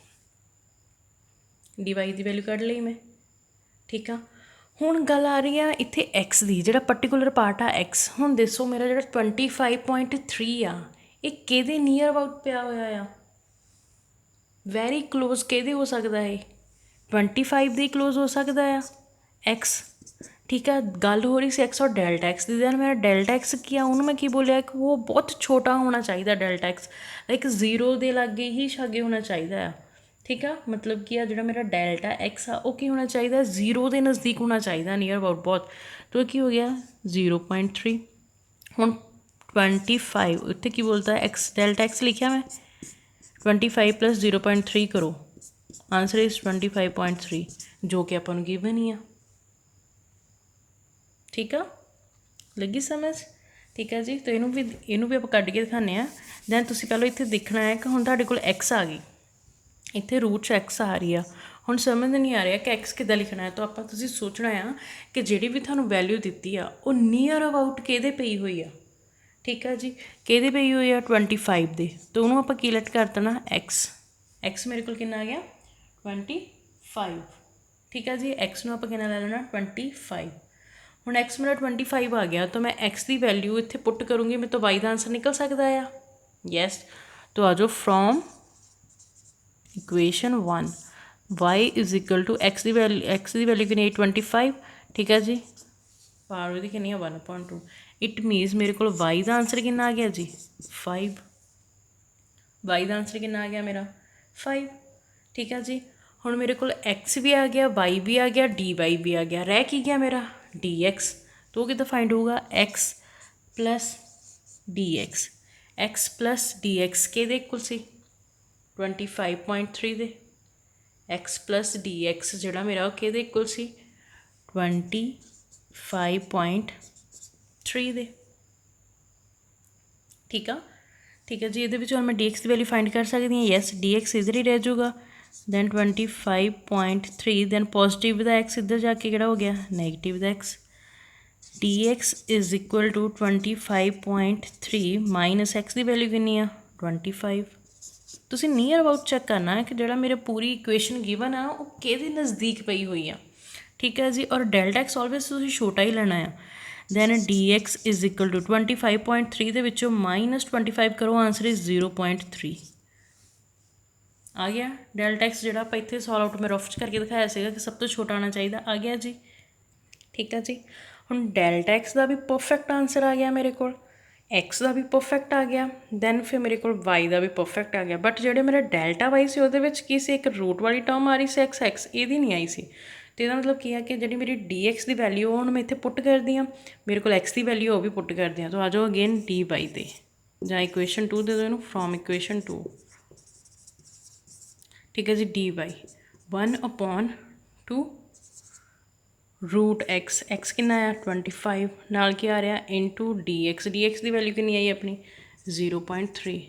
A: डी वाई की वैल्यू कढ़ ली मैं। ठीक है, हुण गल आ रही है इत्थे एक्स की, जिहड़ा पर्टिकुलर पार्ट आ एक्स। हुण दसो मेरा जिहड़ा 25.3 आ ये किहदे नीयर अबाउट पिया होया आ, वैरी क्लोज किहदे हो सकता है 25 दे क्लोज हो सकता है एक्स। ठीक है, गल हो रही सी एक्स और डेल्टा एक्स की, दैन मेरा डेल्टा एक्स किया उन्होंने मैं की बोलिया कि वो बहुत छोटा होना चाहिए डेल्टा एक्स, लाइक जीरो के लागे ही छागे होना चाहिए। ठीक है, मतलब कि जो मेरा डेल्टा एक्स आ वो की होना चाहिए जीरो के नज़दीक होना चाहिए नियर अबाउट बहुत, तो की हो गया 0.3। हुण 25 इतने की बोलता है एक्स डेल्टा एक्स लिखा मैं 25 प्लस 0.3 करो, आंसर इज 25.3 जो कि अपन गिवन ही आ। ठीक है, लगी समझ। ठीक है जी, तो इनू भी आप कढ़ के दिखाने हैं। दैन तुसीं पहले इत्थे देखना है कि हुण तुहाडे कोल एक्स आ गई, इत्थे रूट च एक्स आ रही है। हुण समझ नहीं आ रहा कि एक्स किद्दां लिखना है, तो आप तुसीं सोचना है कि जिहड़ी भी तुहानूं वैल्यू दित्ती आ वो नीयर अबाउट किहदे पई हुई आ। ठीक है जी, किहदे पई हुई आ 25 दे, तो उन्होंने आप की लेट कर देना एक्स। एक्स मेरे को कितना आ गया 25। ठीक है जी, एक्स नूं आप कितना ले लेना 25। हुण एक्स मेरा 25 आ गया, तो मैं एक्स की वैल्यू इत्थे पुट करूँगी, मेरे तो वाई का आंसर निकल सकता है। यस, तो आ जाओ from equation 1 Y is equal to X की वैल्यू कितनी 25। ठीक है जी, पावर की कितनी 1/2, इट मीनस मेरे को वाई का आंसर कितना आ गया जी 5। वाई का आंसर कितना आ गया मेरा 5। ठीक है जी, हुण मेरे को एक्स भी आ गया, वाई भी आ गया, डी वाई भी आ गया, रह की गया मेरा डी एक्स। तो कितना फाइंड होगा x plus D x. X plus D x के इक्वल सी 25.3 दे, एक्स प्लस डी एक्स जोड़ा मेरा कि इक्वल सी 25.3 दे। ठीक है, ठीक है जी। ये मैं dx की वैल्यू फाइंड कर सकती हाँ। यस, dx इधर ही रह जाऊगा। दैन 25.3 दैन पॉजिटिव दा x इधर जाके किहड़ा हो गया नैगेटिव दा x। dx is equal to 25.3 minus x की वैल्यू कितनी आ 25। तुसी नीयर अबाउट चैक करना है कि जो मेरे पूरी इक्वेशन गिवन आ वो किहदे नज़दीक पई हुई आ। ठीक है जी। और डेल्टा एक्स ऑलवेज तुसी छोटा ही लेना है। Then dx is equal to 25.3 ਦੇ ਵਿੱਚੋਂ -25 करो, आंसर इज 0.3 आ गया। डेल्टा एक्स जो आप इतने सॉल्व आउट मैं रफ करके दिखाया सीगा कि सब तो छोटा आना चाहिए, आ गया जी। ठीक है जी। हुण डेल्टा एक्स का भी परफेक्ट आंसर आ गया मेरे को, एक्स का भी परफेक्ट आ गया, दैन फिर मेरे को वाई का भी परफेक्ट आ गया। बट जो मेरा डेल्टा वाई से वो की सी एक रूट वाली टर्म आ रही सी एक्स एक्स, ये नहीं आई सी। तो यदा मतलब की है कि जी मेरी डी एक्स की वैल्यू हूँ मैं इतने पुट करती हाँ, मेरे को एक्स की वैल्यू वो भी पुट करती हाँ। तो आ जाओ अगेन डी वाई दे जां इक्वेशन 2 दे दो इनू फ्रॉम इक्वेशन 2। ठीक है जी। D y 1/2 root x, x कितना आया 25 नाल की आ रहा इंटू डी एक्स की वैल्यू कितनी आई अपनी 0.3।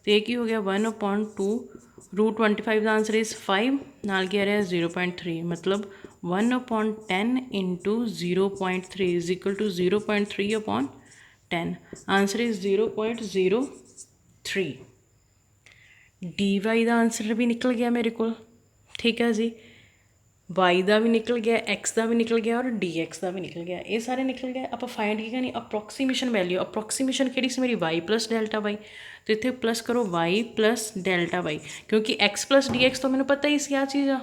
A: तो ये की हो गया 1/2 रूट 25 का आंसर इज़ 5 नाल की आ रहा 0.3, मतलब 1/10 into 0.3 is equal to 0.3/10। Answer is 0.03। D Y का आंसर भी निकल गया मेरे को। ठीक है जी। वाई का भी निकल गया, एक्स का भी निकल गया और डी एक्स का भी निकल गया, ये सारे निकल गए। आप फाइंड की करनी अप्रोक्सीमेशन वैल्यू, अप्रोक्सीमेशन कि मेरी वाई प्लस डेल्टा वाई। तो इतने प्लस करो वाई प्लस डेल्टा वाई, क्योंकि एक्स प्लस डी एक्स तो मैंने पता ही क्या चीज़ आ,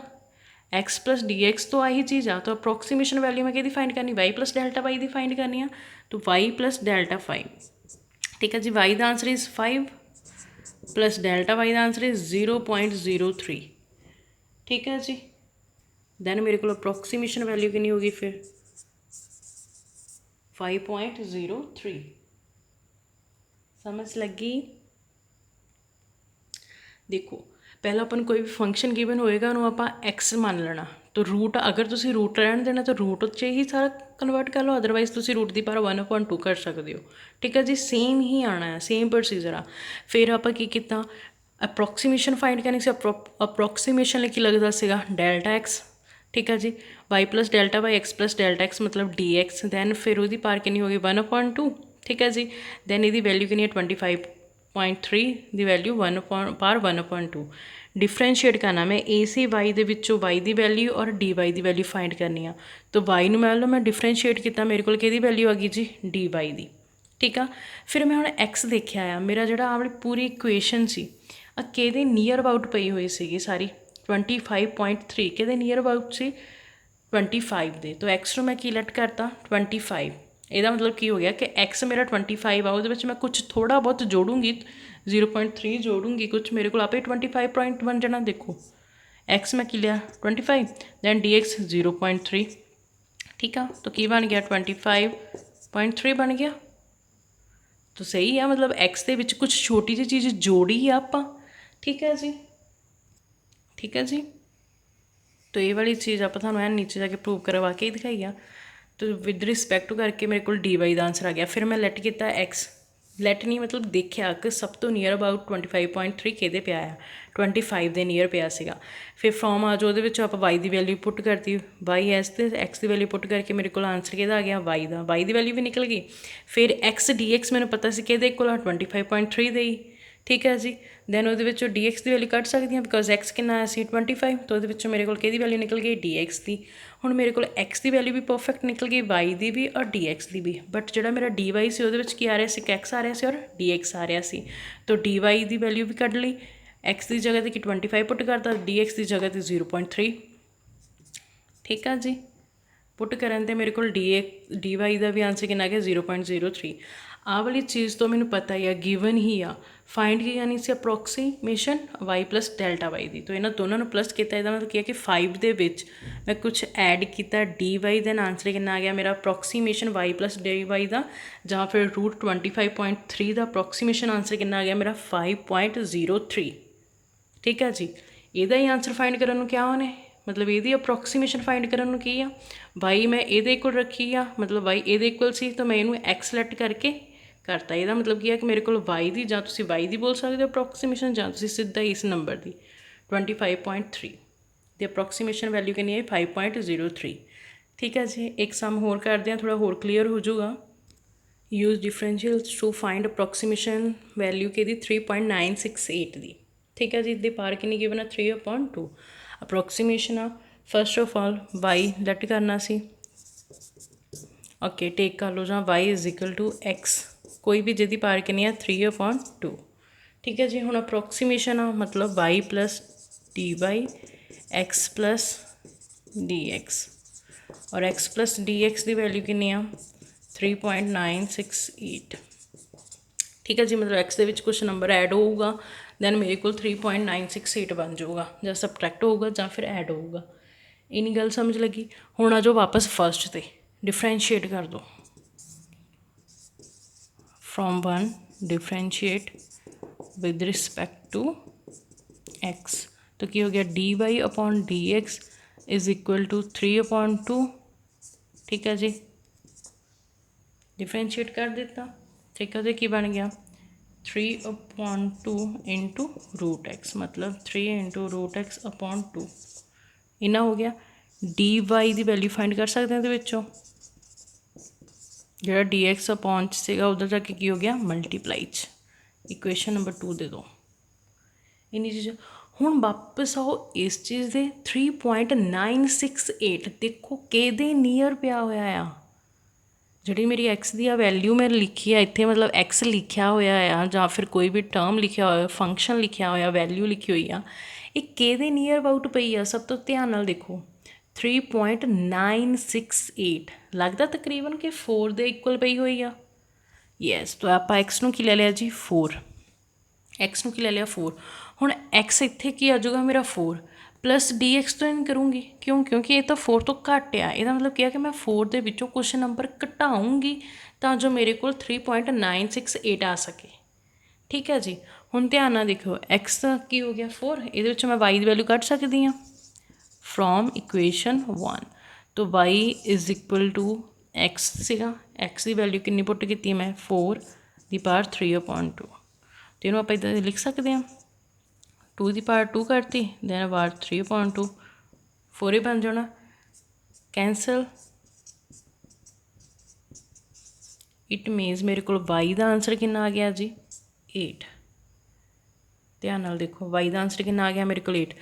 A: एक्स प्लस डी एक्स तो आही चीज़ आ। तो अप्रोक्सीमेशन वैल्यू मैं कि फाइंड करनी वाई प्लस डेल्टा वाई की फाइंड करनी है। तो वाई प्लस डेल्टा 5। ठीक है जी। वाई का answer is 5 plus delta Y का आंसर इज़ 0.03। ठीक है जी। दैन मेरे को अप्रोक्सीमेशन वैल्यू कितनी होगी फिर 5.03। समझ लगी। देखो पहला अपन कोई भी फंक्शन गिवन होएगा उन्होंने आप एक्स मान लेना। तो रूट अगर तुम रूट रहन देना तो रूट च ही सारा कन्वर्ट कर लो, अदरवाइज तुम रूट की पावर 1/2 कर सकते हो। ठीक है जी। सेम ही आना है, सेम प्रोसीजर आ। फिर आप किया अप्रोक्सीमेशन फाइंड करनी सी। अप्रोक्सीमेशन लिए की लगता सीगा डेल्टा एक्स। ठीक है जी। Y plus delta y x plus delta x मतलब डी एक्स। दैन फिर वो पार कितनी होगी 1/2। ठीक है जी। दैन ये वैल्यू कितनी है 25.3 की वैल्यू 1/2। डिफरेंशिएट करना मैं ए सी वाई के विचों वाई की वैल्यू और डी वाई की वैल्यू फाइंड करनी आ। तो वाई में मान लो मैं डिफरेंशिएट किया, मेरे को कि वैल्यू आ गई जी डी वाई की। ठीक है। फिर मैं हूँ एक्स देखा आ, मेरा जो वाली पूरी इक्वेशन सी कि नीयर अबाउट पई हुई सी सारी 25.3 कि नीयर अबाउट से 25 दे। तो एक्स में मैं की लैट करता 25। यदा मतलब की हो गया कि एक्स मेरा 25 आ, वो मैं कुछ थोड़ा बहुत जोड़ूंगी 0.3 जोड़ूंगी कुछ, मेरे को आप 25 बन जाना। देखो एक्स मैं की लिया 25 दैन डी एक्स 0.3। ठीक है। तो की बन गया 25.3 बन गया। तो सही है, मतलब एक्स के विच कुछ छोटी जी चीज़ जोड़ी आप। ठीक है जी। ठीक है जी। तो ये वाली चीज़ आप थानू नीचे जाके प्रूव करवा के ही दिखाई आ। तो विद रिस्पैक्ट टू करके मेरे को डी वाई का आंसर आ गया। फिर मैं लैट किया एक्स, लैट नहीं मतलब देखा कि सब तो नीयर अबाउट 25.3 कि पे आया 25 के नीयर पिया सीगा। फिर फ्रॉम आ जो आप वाई की वैल्यू पुट करती, वाई एस तो एक्स की वैल्यू पुट करके मेरे को आंसर कि आ गया वाई का, वाई की वैल्यू भी निकल गई। फिर एक्स डी एक्स मैंने पता सी कि 25.3 दे। ठीक है जी। दैन वो डी एक्स की वैल्यू कट सकती हैं बिकॉज एक्स कितना आया सी 25। तो वो मेरे को कि वैल्यू निकल गई डी एक्स की। हुण मेरे को एक्स की वैल्यू भी परफेक्ट निकल गई, वाई की भी और डी एक्स की भी। बट जो मेरा डी वाई से वो की आ रहा है एक्स आ रहा है और डी एक्स आ रहा है। तो डी वाई की वैल्यू भी कढ़ ली, एक्स की जगह कि 25 पुट करता, डी एक्स की जगह 0.3। ठीक है जी। पुट करन ते मेरे को डी वाई का भी आंसर कितना आ गया 0.03। आ वाली चीज़ तो मैंने पता ही है, गिवन ही आ। फाइंड की करनी सी approximation Y plus delta Y की। तो इन्होंने दोनों प्लस किया, इसका मतलब किया कि 5 दे विच मैं कुछ ऐड किया डी वाई, दैन आंसर कितना आ गया मेरा approximation Y plus D Y का, जहाँ फिर रूट 25.3 का अप्रोक्सीमेशन आंसर कितना आ गया मेरा 5.03। ठीक है जी। यदा ही आंसर फाइंड करने क्या होने, मतलब ये अप्रोक्सीमेशन फाइंड करने की आ, वाई मैं ये इक्वल रखी आ, मतलब वाई ये इक्वल सी, तो मैं इनू एक्स लैट करके करता। ਇਹਦਾ मतलब ਕੀ ਹੈ ਕਿ ਮੇਰੇ ਕੋਲ y ਦੀ ਜਾਂ ਤੁਸੀਂ y ਦੀ ਬੋਲ ਸਕਦੇ ਹੋ ਅਪਰੋਕਸੀਮੇਸ਼ਨ, ਜਾਂ ਤੁਸੀਂ ਸਿੱਧਾ ਇਸ ਨੰਬਰ ਦੀ 25.3 ਦੀ ਅਪਰੋਕਸੀਮੇਸ਼ਨ ਵੈਲਿਊ ਕਿੰਨੀ ਹੈ 5.03। ਠੀਕ ਹੈ ਜੀ, ਇੱਕ ਸਮ ਹੋਰ ਕਰਦੇ ਹਾਂ, ਥੋੜ੍ਹਾ ਹੋਰ ਕਲੀਅਰ ਹੋ ਜਾਊਗਾ। Use differentials to find approximation value कि 3.968 दी। ठीक है जी, इतने पार कि गिवन है 3/2 अप्रोक्सीमेशन आ। First of all Y let करना सी, ओके टेक कर लो, जहाँ Y is equal to X, कोई भी जिदी पार कि है 3/2। ठीक है जी, हुण अप्रोक्सीमेशन आ मतलब Y plus D Y x plus D X, और एक्स प्लस डी एक्स की वैल्यू कितनी आ 3.968। ठीक है जी, मतलब एक्स के कुछ नंबर ऐड होगा दैन मेरे को 3.968 बन जाऊगा, ਜਾਂ सबट्रैक्ट होगा ਜਾਂ फिर ऐड होगा। इन्नी गल समझ लगी। हुण आ जाओ वापस फर्स्ट ते डिफरेंशिएट कर दो, from 1 differentiate with respect to X, तो की हो गया D Y upon D X is equal to 3/2। ठीक है जी, डिफरेंशिएट कर दिता। ठीक है, तो की बन गया 3/2 इंटू रूट एक्स, मतलब 3 इंटू रूट एक्स अपॉन 2 इन्ना हो गया। डी वाई की वैल्यू फाइंड कर सकते हैं विचों, जो डी एक्स अपॉन से उधर जाके की हो गया मल्टीप्लाई च, इक्वेशन नंबर 2 दे दो। इन्नी चीज़ हुण वापस आओ इस चीज़ के 3.968 देखो किहदे नीयर पिया होया आ। जी मेरी एक्स की वैल्यू मैं लिखी है इतने, मतलब एक्स लिखा होया आ या फिर कोई भी टर्म लिखा हो, फंक्शन लिखा होया, वैल्यू लिखी हुई आ, ये किहदे नीयर अबाउट पई आ। सब तो ध्यान नाल देखो 3.968 लगता तकरीबन कि 4 के इक्वल पई हुई आ। यस, तो आप एक्स नूं की ले लिया जी 4, एक्स नूं की ले लिया 4। हुण एक्स इत्थे की आ जाऊगा मेरा 4 प्लस डी एक्स तो इन करूँगी, क्यों क्योंकि ये तो 4 तो घट आ। यदा मतलब क्या कि मैं 4 के विचों कुछ नंबर घटाऊँगी तो जो मेरे को 3.968 आ सके। ठीक है जी, हुण ध्यान नाल देखो एक्स की हो गया 4, ये मैं वाई की वैल्यू कढ़ सकती हाँ फ्रॉम इक्वेशन 1। तो Y is equal to X सीगा, एक्स की वैल्यू कितनी पुट की मैं 4 की पावर 3/2, तो इन्हों आप इदां लिख सकते हैं 2 की पावर 2 करती दैन पावर 3/2, 4 ही बन जाना, कैंसल। इट मीनस मेरे को वाई का आंसर कितना आ गया जी 8। ध्यान नाल देखो वाई का आंसर कितना आ गया मेरे को 8,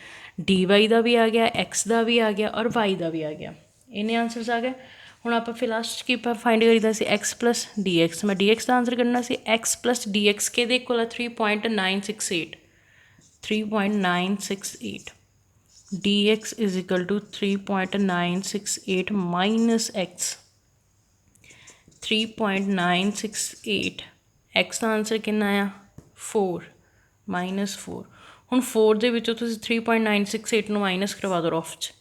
A: डी वाई का भी आ गया, एक्स का भी आ गया और वाई का भी आ गया, इन्ने आंसरस आ गए। हुण आप फिर लास्ट की फाइंड करीदा सी एक्स प्लस डी एक्स, मैं डी एक्स का आंसर करना सी, एक्स प्लस डी एक्स के 3.968, 3.968 dx is equal to 3.968 minus x, 3.968 x का आंसर कितना आया 4 माइनस 4। हुण 4 दे विचों तुसीं 3.968 नूं माइनस करवा दो रफ च,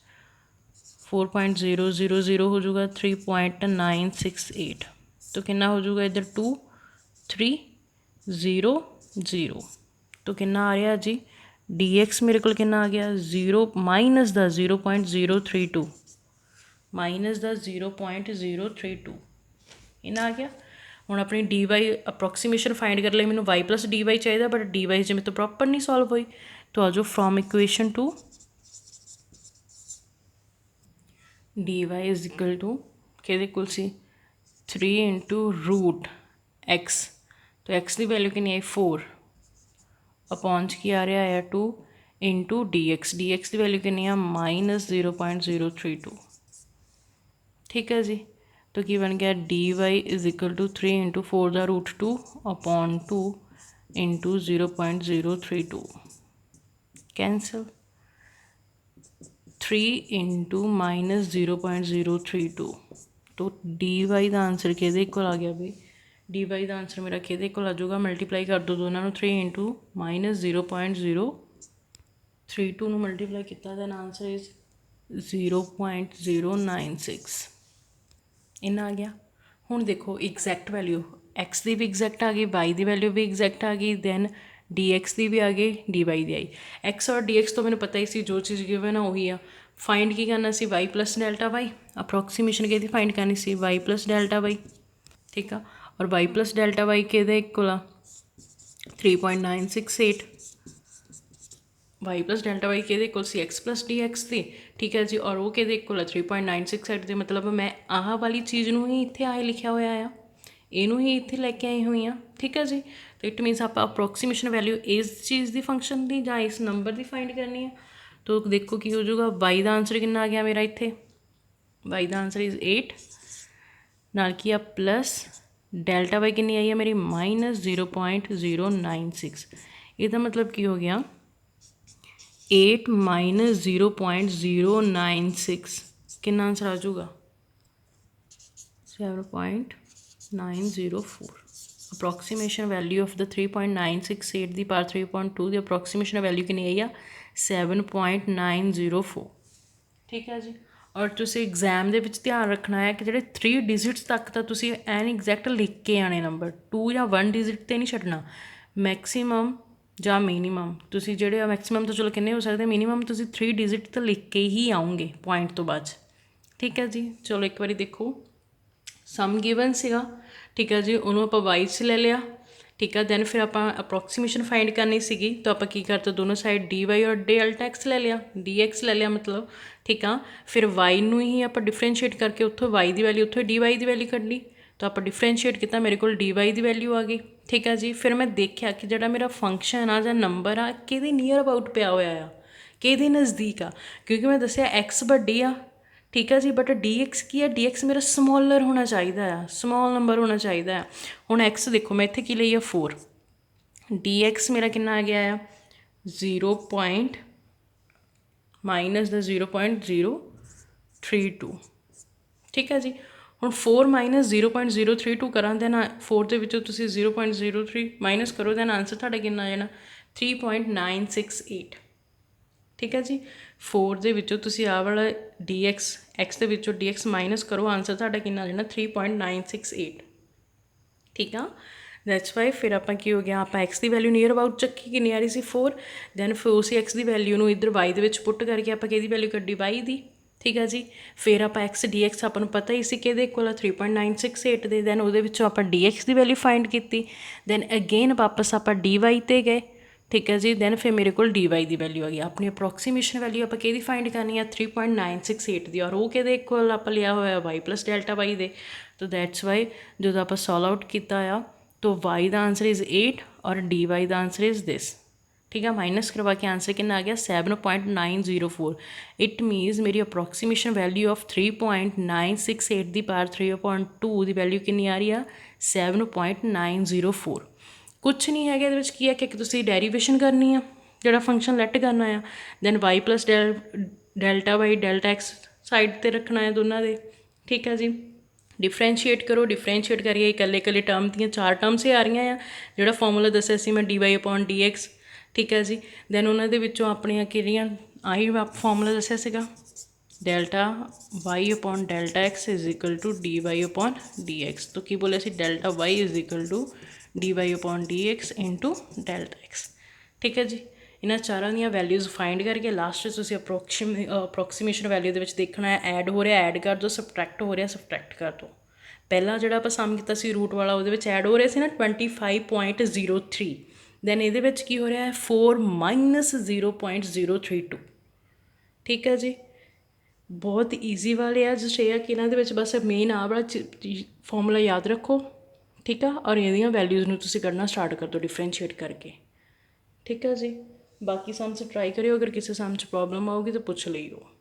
A: 4.000 हो जाऊगा 3.968, तो कितना हो जाऊगा इधर 2300, तो कितना आ रहा जी डी एक्स मेरे को कितना आ गया 0 माइनस का 0.032, माइनस का 0.032 इन्ना आ गया। हुण अपनी डी वाई अप्रोक्सीमेशन फाइंड कर ले, मैंने वाई प्लस डी वाई चाहिए, बट डी वाई जिमें तो प्रॉपर नहीं सॉल्व हुई, तो आ जाओ from equation 2 D Y is equal to कि कुल सी 3 इंटू रूट एक्स, तो एक्स की वैल्यू कितनी आई 4 अपॉन की आ रहा है 2 इंटू डी एक्स की वैल्यू कितनी है माइनस 0.032। ठीक है जी, तो की बन गया D Y is equal to 3 into 4 का root 2 upon 2 into 0.032, cancel. 3 into minus 0.032, तो डी वाई का आंसर कि इक्वल आ गया भाई, डी वाई का आंसर मेरा कि इक्वल आ जाऊगा, मल्टीप्लाई कर दो दोनों 3 इंटू माइनस 0.032 मल्टीप्लाई किया, दैन आंसर इज 0.096 इन्ना आ गया। हुण देखो एग्जैक्ट वैल्यू एक्स की भी एग्जैक्ट आ गई, वाई की वैल्यू भी एग्जैक्ट आ गई, दैन डी एक्स की भी आ गई, डी वाई की आई। एक्स और डी एक्स तो मैंने पता ही सी, जो चीज़ गिवन है वही आ। फाइंड की करना सी y plus delta y, approximation की फाइंड करनी सी वाई प्लस डेल्टा वाई। ठीक है, और वाई प्लस डेल्टा वाई किहदे इक्वल आ 3.968 वाई प्लस डेल्टा वाई किहदे equal c x plus D x दी ठीक है जी और वो किहदे इक्वल आ 3.968 ਦੇ मतलब मैं आह वाली चीज़ ਨੂੰ ही ਇੱਥੇ ਆਏ ਲਿਖਿਆ ਹੋਇਆ ਆ ਇਹਨੂੰ ਹੀ ਇੱਥੇ ਲੈ ਕੇ ਆਈ ਹੋਈ ਆ ਠੀਕ ਹੈ ਜੀ तो इट मीनस आप अप्रोक्सीमेशन वैल्यू इस चीज़ की फंक्शन की या इस नंबर की फाइंड करनी है तो देखो की हो जाऊगा वाई का आंसर कितना आ गया मेरा इत्थे वाई का आंसर इज़ 8 नाल की आ प्लस डेल्टा वाई कितनी आई है मेरी -0.096 इसका मतलब की हो गया 8 - 0.096 कितना आंसर आ जाऊगा 7.904 अप्रोक्सीमेशन वैल्यू ऑफ द 3.968 की पावर 3.2 की अप्रोक्सीमेशन वैल्यू कितनी आई आ 7.904 ठीक है जी और तुसी एग्जाम के ध्यान रखना है कि जो 3 डिजिट्स तक तो तुसी एन एग्जैक्ट लिख के आने नंबर 2 या 1 डिजिट तो नहीं छड्डना मैक्सीमम ਜਾਂ मिनीमम तुसी ਜਿਹੜੇ मैक्सीमम तो चलो किन्ने हो सकते मिनीमम तुसी 3 डिजिट तो लिख के ही आओगे पॉइंट तो बाद ठीक है जी चलो एक बार देखो सम गिवन सीगा ठीक है जी उन्होंने आप वाई च ले लिया ठीक है दैन फिर आप अप्रोक्सीमेशन फाइंड करनी सीगी तो आप की करते दोनों साइड डी वाई और डेल्टा एक्स ले लिया डी एक्स ले लिया मतलब ठीक है फिर वाई नू ही आप डिफरेंशिएट करके उत्थों वाई की वैल्यू उत्थों डी वाई की वैल्यू कढ़ ली तो आप डिफरेंशिएट किया मेरे को डी वाई की वैल्यू आ गई ठीक है जी फिर मैं देखा कि जोड़ा मेरा फंक्शन आ या नंबर आ कि नीयर अबाउट पिया होया आ कि नज़दीक आ क्योंकि मैं दसिया एक्स वड्डी आ ठीक है जी बट डी एक्स की है डी एक्स मेरा समॉलर होना चाहिए समॉल नंबर होना चाहिए हुण एक्स देखो मैं इत्थे की लई है 4 डी एक्स मेरा कितना आ गया है 0 पॉइंट माइनस द 0.032 ठीक है जी हुण 4 - 0.032 करा दैन 4 ਦੇ ਵਿੱਚੋਂ ਤੁਸੀਂ 0.03 माइनस करो दैन आंसर ਤੁਹਾਡਾ कितना आ जाना 3.968 ठीक है जी 4 ਦੇ ਵਿੱਚੋਂ ਤੁਸੀਂ ਆਹ ਵਾਲਾ डी एक्स एक्स ਦੇ ਵਿੱਚੋਂ डी एक्स माइनस करो आंसर ਤੁਹਾਡਾ कितना आ जाना 3.968 ठीक है दैट्स वाई फिर आप की हो गया आप एक्स की वैल्यू नीयर अबाउट चक्की कितनी आ रही सी 4 दैन फिर उस एक्स की वैल्यू में इधर वाई के पुट करके आप कि वैल्यू कड्डी वाई की ठीक है जी फिर आप एक्स डी एक्स आपको पता ही सी कि इक्वल 3.968 दे दैन वो आप डी एक्स की वैल्यू फाइंड की दैन अगेन वापस आप डी वाई ते गए ठीक है जी दैन फिर मेरे को डी वाई की वैल्यू आ गई अपनी अप्रोक्सीमेशन वैल्यू आप कि फाइंड करनी है 3.968 की और वो कि इक्वल आप लिया हुआ वाई प्लस डेल्टा वाई दे तो दैट्स वाई जो आप सॉल्व आउट किया तो वाई का आंसर इज़ 8 और डी वाई का आंसर इज़ दिस ठीक है माइनस करवा के आंसर कितना आ गया 7.904 इट मीन्स मेरी अप्रोक्सीमेशन वैल्यू ऑफ 3.968 की पावर 3.2 की वैल्यू कितनी आ रही है 7.904 कुछ नहीं है ये की है कि तुसी डेरीवेशन करनी है जोड़ा फंक्शन लैट करना है then Y plus delta Y delta X side पर रखना है दोनों के ठीक है जी डिफरेंशिएट करो डिफरेंशिएट करिए इकल्ले इकल्ले टर्म दियाँ 4 टर्म्स ही आ रही हैं जोड़ा फॉर्मूला दसिया सी मैं D Y upon D X ठीक है जी दैन उन्होंने अपनिया किहड़ियां आई फॉर्मूला दसिया सीगा delta Y upon delta X is equal to D Y upon D X तो की बोलिया सी delta Y is equal to D Y upon D X into delta x ठीक है जी इन्होंने चारों दी वैल्यूज़ फाइंड करके लास्ट अप्रोक्सीमेशन वैल्यू के देखना है ऐड हो रहा ऐड कर दो सबट्रैक्ट हो रहा सबट्रैक्ट कर दो पहला जो आप सम किया रूट वाला वो ऐड हो रहे थे ना 25.03 दैन ये की हो रहा है 4 - 0.032 ठीक है जी बहुत ईजी वाले है जस्ट ये कि इन्होंने बस मेन आ वाला फॉर्मूला याद रखो ठीक है और ये वैल्यूज़ में तुम करना स्टार्ट कर दो डिफरेंशिएट करके ठीक है जी बाकी सम्स ट्राई करियो अगर किसी सम प्रॉब्लम आऊगी तो पूछ लियो।